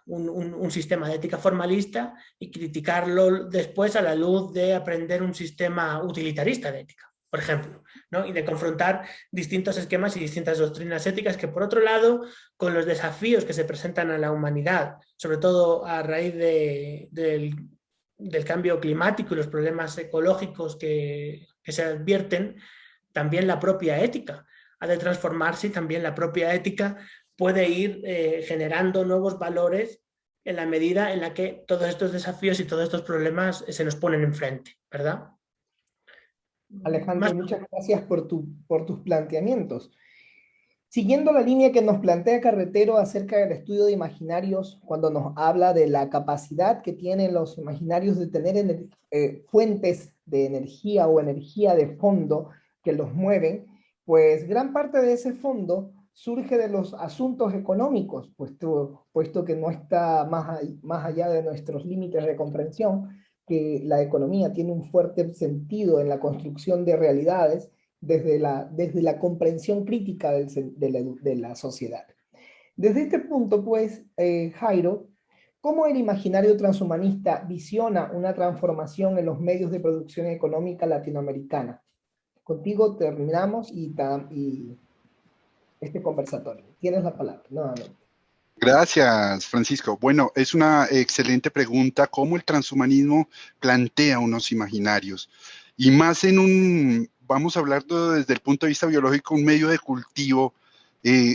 un sistema de ética formalista y criticarlo después a la luz de aprender un sistema utilitarista de ética, por ejemplo, ¿no? Y de confrontar distintos esquemas y distintas doctrinas éticas que, por otro lado, con los desafíos que se presentan a la humanidad, sobre todo a raíz del cambio climático y los problemas ecológicos que se advierten, también la propia ética ha de transformarse y también la propia ética puede ir generando nuevos valores en la medida en la que todos estos desafíos y todos estos problemas se nos ponen enfrente, ¿verdad? Alejandro, muchas gracias por tus planteamientos. Siguiendo la línea que nos plantea Carretero acerca del estudio de imaginarios, cuando nos habla de la capacidad que tienen los imaginarios de tener fuentes de energía o energía de fondo que los mueven, pues gran parte de ese fondo surge de los asuntos económicos, puesto que no está más allá de nuestros límites de comprensión, que la economía tiene un fuerte sentido en la construcción de realidades desde la comprensión crítica de la sociedad. Desde este punto, pues, Jairo, ¿cómo el imaginario transhumanista visiona una transformación en los medios de producción económica latinoamericana? Contigo terminamos y este conversatorio. Tienes la palabra, nuevamente. Gracias, Francisco. Bueno, es una excelente pregunta, cómo el transhumanismo plantea unos imaginarios. Y más vamos a hablar desde el punto de vista biológico, un medio de cultivo,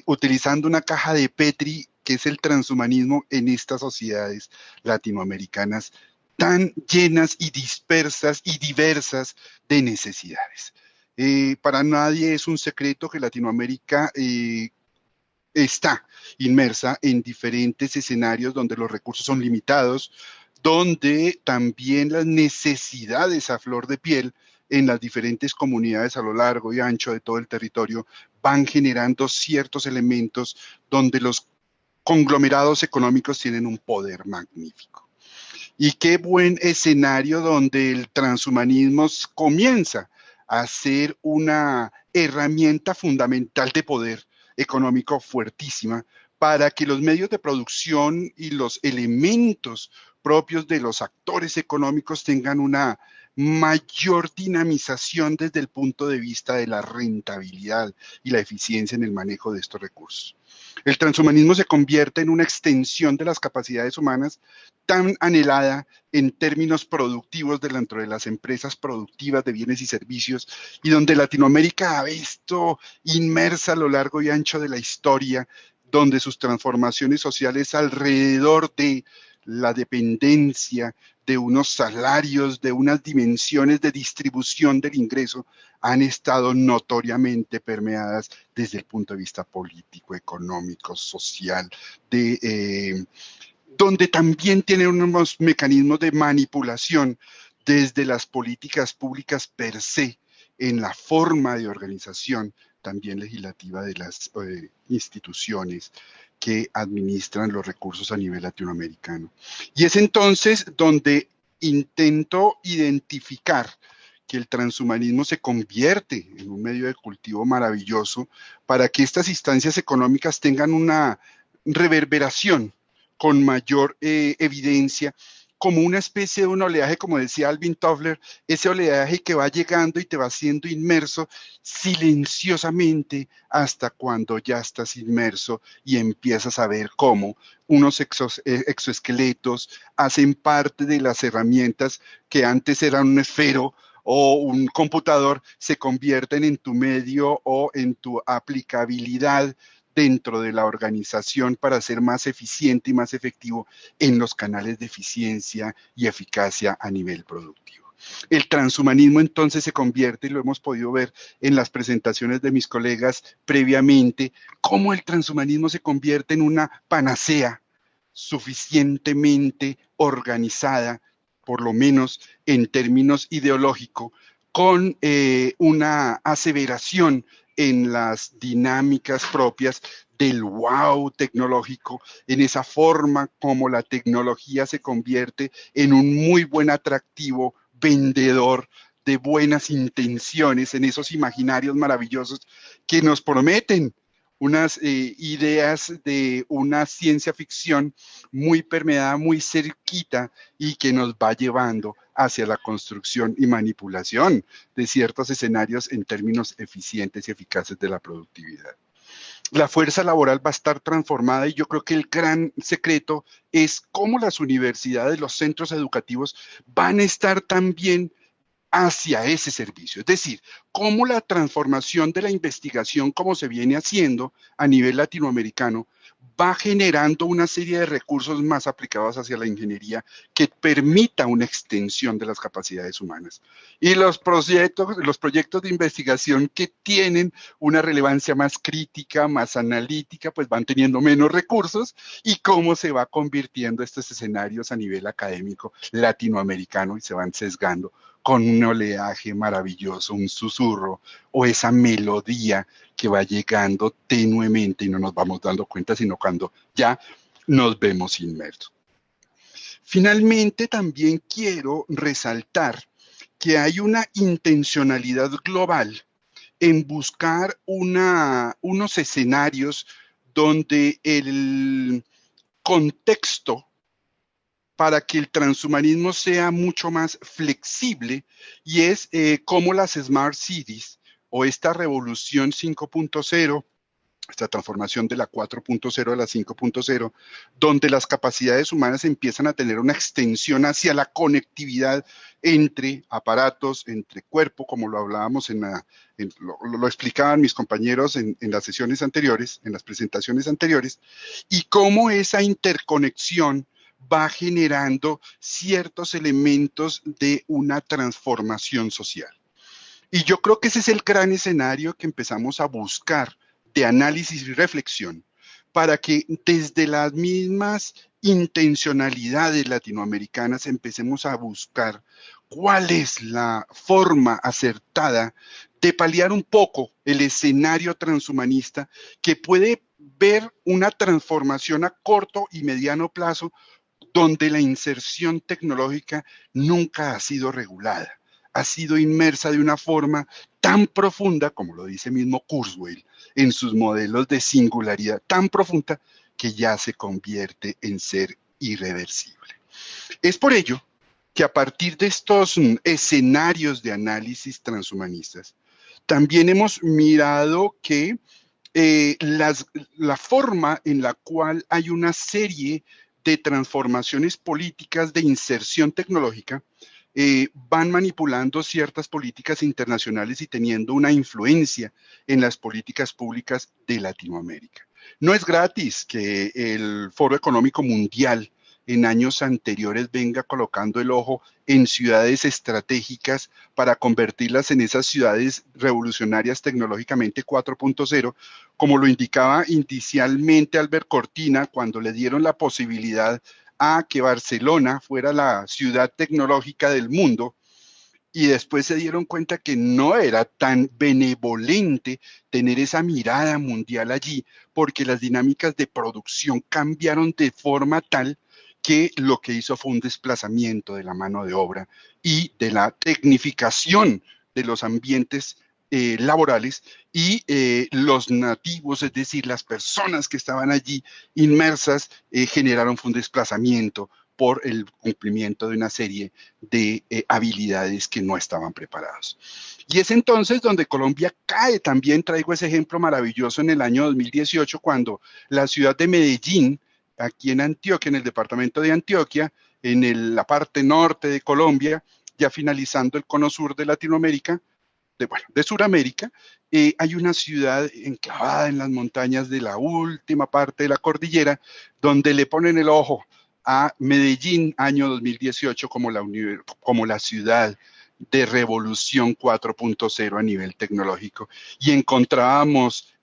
utilizando una caja de Petri, que es el transhumanismo en estas sociedades latinoamericanas tan llenas y dispersas y diversas de necesidades. Para nadie es un secreto que Latinoamérica está inmersa en diferentes escenarios donde los recursos son limitados, donde también las necesidades a flor de piel en las diferentes comunidades a lo largo y ancho de todo el territorio van generando ciertos elementos donde los conglomerados económicos tienen un poder magnífico. Y qué buen escenario donde el transhumanismo comienza a ser una herramienta fundamental de poder económico fuertísima para que los medios de producción y los elementos propios de los actores económicos tengan una mayor dinamización desde el punto de vista de la rentabilidad y la eficiencia en el manejo de estos recursos. El transhumanismo se convierte en una extensión de las capacidades humanas tan anhelada en términos productivos dentro de las empresas productivas de bienes y servicios, y donde Latinoamérica ha visto inmersa a lo largo y ancho de la historia, donde sus transformaciones sociales alrededor de la dependencia de unos salarios, de unas dimensiones de distribución del ingreso, han estado notoriamente permeadas desde el punto de vista político, económico, social, donde también tienen unos mecanismos de manipulación desde las políticas públicas per se, en la forma de organización también legislativa de las instituciones que administran los recursos a nivel latinoamericano. Y es entonces donde intento identificar que el transhumanismo se convierte en un medio de cultivo maravilloso para que estas instancias económicas tengan una reverberación con mayor evidencia, como una especie de un oleaje, como decía Alvin Toffler, ese oleaje que va llegando y te va siendo inmerso silenciosamente hasta cuando ya estás inmerso y empiezas a ver cómo unos exoesqueletos hacen parte de las herramientas que antes eran un esfero o un computador, se convierten en tu medio o en tu aplicabilidad dentro de la organización para ser más eficiente y más efectivo en los canales de eficiencia y eficacia a nivel productivo. El transhumanismo entonces se convierte, y lo hemos podido ver en las presentaciones de mis colegas previamente, cómo el transhumanismo se convierte en una panacea suficientemente organizada, por lo menos en términos ideológicos, con una aseveración en las dinámicas propias del wow tecnológico, en esa forma como la tecnología se convierte en un muy buen atractivo vendedor de buenas intenciones, en esos imaginarios maravillosos que nos prometen unas ideas de una ciencia ficción muy permeada, muy cerquita y que nos va llevando hacia la construcción y manipulación de ciertos escenarios en términos eficientes y eficaces de la productividad. La fuerza laboral va a estar transformada y yo creo que el gran secreto es cómo las universidades, los centros educativos van a estar también hacia ese servicio. Es decir, cómo la transformación de la investigación, como se viene haciendo a nivel latinoamericano, va generando una serie de recursos más aplicados hacia la ingeniería que permita una extensión de las capacidades humanas. Y los proyectos de investigación que tienen una relevancia más crítica, más analítica, pues van teniendo menos recursos y cómo se va convirtiendo estos escenarios a nivel académico latinoamericano y se van sesgando con un oleaje maravilloso, un susurro o esa melodía que va llegando tenuemente y no nos vamos dando cuenta, sino cuando ya nos vemos inmersos. Finalmente, también quiero resaltar que hay una intencionalidad global en buscar unos escenarios donde el contexto para que el transhumanismo sea mucho más flexible y es como las Smart Cities o esta revolución 5.0, esta transformación de la 4.0 a la 5.0, donde las capacidades humanas empiezan a tener una extensión hacia la conectividad entre aparatos, entre cuerpo, como lo hablábamos lo explicaban mis compañeros en las sesiones anteriores, en las presentaciones anteriores, y cómo esa interconexión va generando ciertos elementos de una transformación social. Y yo creo que ese es el gran escenario que empezamos a buscar de análisis y reflexión para que desde las mismas intencionalidades latinoamericanas empecemos a buscar cuál es la forma acertada de paliar un poco el escenario transhumanista que puede ver una transformación a corto y mediano plazo donde la inserción tecnológica nunca ha sido regulada, ha sido inmersa de una forma tan profunda, como lo dice mismo Kurzweil, en sus modelos de singularidad tan profunda que ya se convierte en ser irreversible. Es por ello que a partir de estos escenarios de análisis transhumanistas, también hemos mirado que la forma en la cual hay una serie de transformaciones políticas de inserción tecnológica van manipulando ciertas políticas internacionales y teniendo una influencia en las políticas públicas de Latinoamérica. No es gratis que el Foro Económico Mundial en años anteriores venga colocando el ojo en ciudades estratégicas para convertirlas en esas ciudades revolucionarias tecnológicamente 4.0, como lo indicaba inicialmente Albert Cortina cuando le dieron la posibilidad a que Barcelona fuera la ciudad tecnológica del mundo, y después se dieron cuenta que no era tan benevolente tener esa mirada mundial allí, porque las dinámicas de producción cambiaron de forma tal que lo que hizo fue un desplazamiento de la mano de obra y de la tecnificación de los ambientes laborales y los nativos, es decir, las personas que estaban allí inmersas, generaron un desplazamiento por el cumplimiento de una serie de habilidades que no estaban preparados. Y es entonces donde Colombia cae. También traigo ese ejemplo maravilloso en el año 2018, cuando la ciudad de Medellín, aquí en Antioquia, en el departamento de Antioquia, en la parte norte de Colombia, ya finalizando el cono sur de Latinoamérica, de Sudamérica, hay una ciudad enclavada en las montañas de la última parte de la cordillera, donde le ponen el ojo a Medellín, año 2018, como la ciudad de revolución 4.0 a nivel tecnológico. Y encontrábamos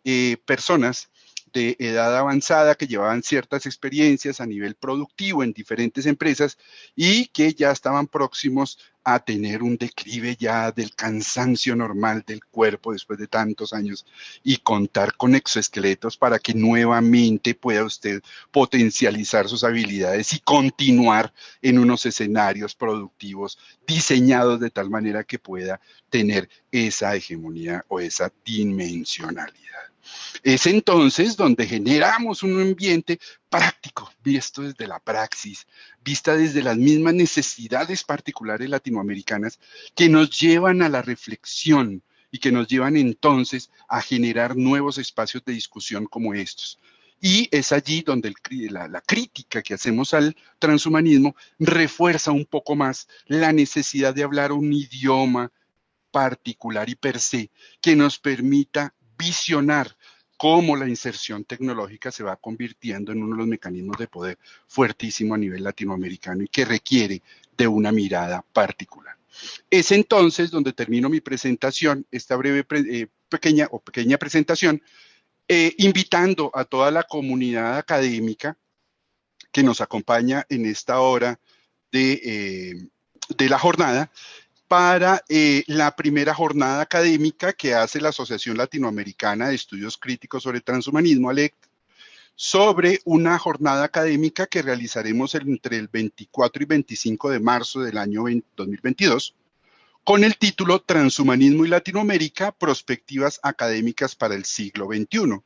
personas de edad avanzada que llevaban ciertas experiencias a nivel productivo en diferentes empresas y que ya estaban próximos a tener un declive ya del cansancio normal del cuerpo después de tantos años y contar con exoesqueletos para que nuevamente pueda usted potencializar sus habilidades y continuar en unos escenarios productivos diseñados de tal manera que pueda tener esa hegemonía o esa dimensionalidad. Es entonces donde generamos un ambiente práctico, visto desde la praxis, vista desde las mismas necesidades particulares latinoamericanas que nos llevan a la reflexión y que nos llevan entonces a generar nuevos espacios de discusión como estos. Y es allí donde la crítica que hacemos al transhumanismo refuerza un poco más la necesidad de hablar un idioma particular y per se que nos permita visionar cómo la inserción tecnológica se va convirtiendo en uno de los mecanismos de poder fuertísimo a nivel latinoamericano y que requiere de una mirada particular. Es entonces donde termino mi presentación, esta breve pequeña presentación, invitando a toda la comunidad académica que nos acompaña en esta hora de la jornada, para la primera jornada académica que hace la Asociación Latinoamericana de Estudios Críticos sobre Transhumanismo, ALECT, sobre una jornada académica que realizaremos entre el 24 y 25 de marzo del año 2022, con el título Transhumanismo y Latinoamérica, Perspectivas Académicas para el siglo XXI.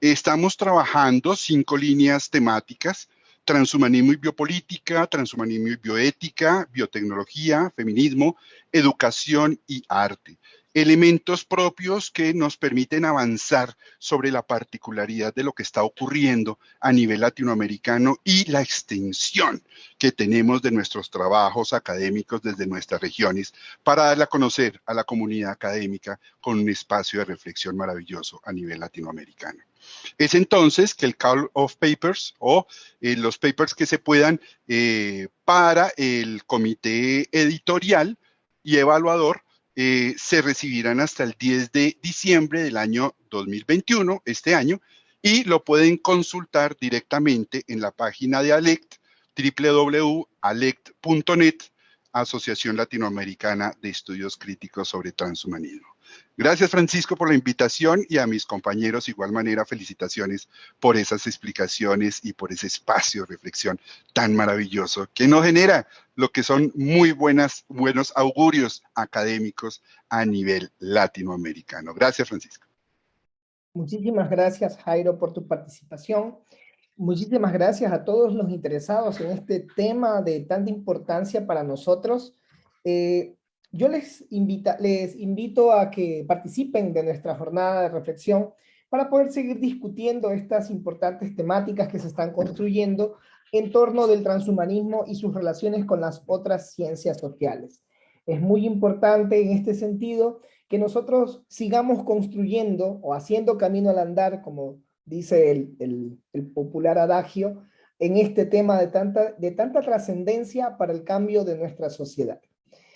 Estamos trabajando 5 líneas temáticas: transhumanismo y biopolítica, transhumanismo y bioética, biotecnología, feminismo, educación y arte. Elementos propios que nos permiten avanzar sobre la particularidad de lo que está ocurriendo a nivel latinoamericano y la extensión que tenemos de nuestros trabajos académicos desde nuestras regiones para darle a conocer a la comunidad académica con un espacio de reflexión maravilloso a nivel latinoamericano. Es entonces que el Call of Papers o los papers que se puedan para el comité editorial y evaluador se recibirán hasta el 10 de diciembre del año 2021, este año, y lo pueden consultar directamente en la página de ALECT, www.alect.net, Asociación Latinoamericana de Estudios Críticos sobre Transhumanismo. Gracias, Francisco, por la invitación, y a mis compañeros, igual manera, felicitaciones por esas explicaciones y por ese espacio de reflexión tan maravilloso que nos genera lo que son muy buenos augurios académicos a nivel latinoamericano. Gracias, Francisco. Muchísimas gracias, Jairo, por tu participación. Muchísimas gracias a todos los interesados en este tema de tanta importancia para nosotros. Yo les invito a que participen de nuestra jornada de reflexión para poder seguir discutiendo estas importantes temáticas que se están construyendo en torno del transhumanismo y sus relaciones con las otras ciencias sociales. Es muy importante en este sentido que nosotros sigamos construyendo o haciendo camino al andar, como dice el popular adagio, en este tema de tanta trascendencia para el cambio de nuestra sociedad.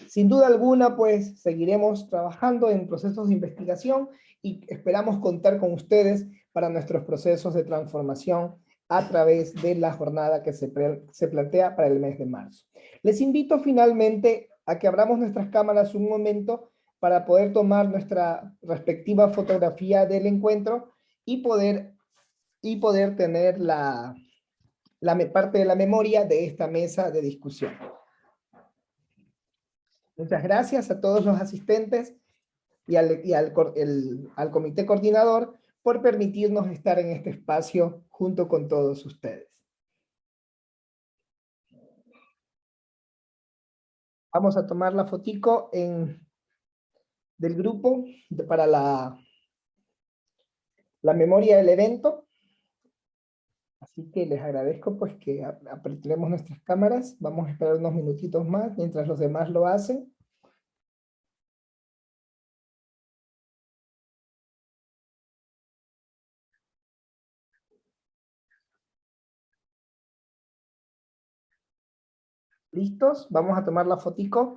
Sin duda alguna, pues, seguiremos trabajando en procesos de investigación y esperamos contar con ustedes para nuestros procesos de transformación a través de la jornada que se plantea para el mes de marzo. Les invito finalmente a que abramos nuestras cámaras un momento para poder tomar nuestra respectiva fotografía del encuentro y poder tener parte de la memoria de esta mesa de discusión. Muchas gracias a todos los asistentes y al comité coordinador por permitirnos estar en este espacio junto con todos ustedes. Vamos a tomar la fotico del grupo para la memoria del evento. Así que les agradezco pues que apretemos nuestras cámaras. Vamos a esperar unos minutitos más mientras los demás lo hacen. ¿Listos? Vamos a tomar la fotico.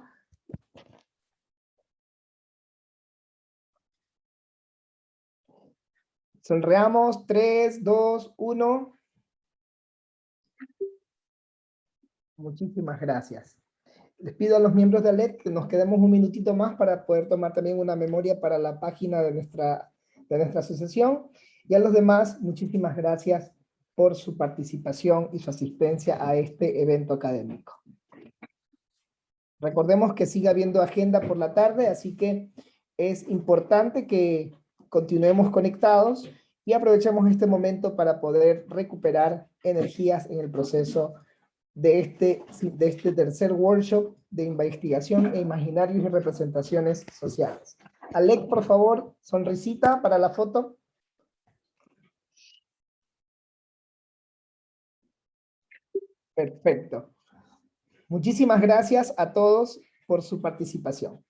Sonreamos. 3, 2, 1. Muchísimas gracias. Les pido a los miembros de ALET que nos quedemos un minutito más para poder tomar también una memoria para la página de nuestra asociación. Y a los demás, muchísimas gracias por su participación y su asistencia a este evento académico. Recordemos que sigue habiendo agenda por la tarde, así que es importante que continuemos conectados y aprovechemos este momento para poder recuperar energías en el proceso de este tercer workshop de investigación e imaginarios y representaciones sociales. Alec, por favor, sonrisita para la foto. Perfecto. Muchísimas gracias a todos por su participación.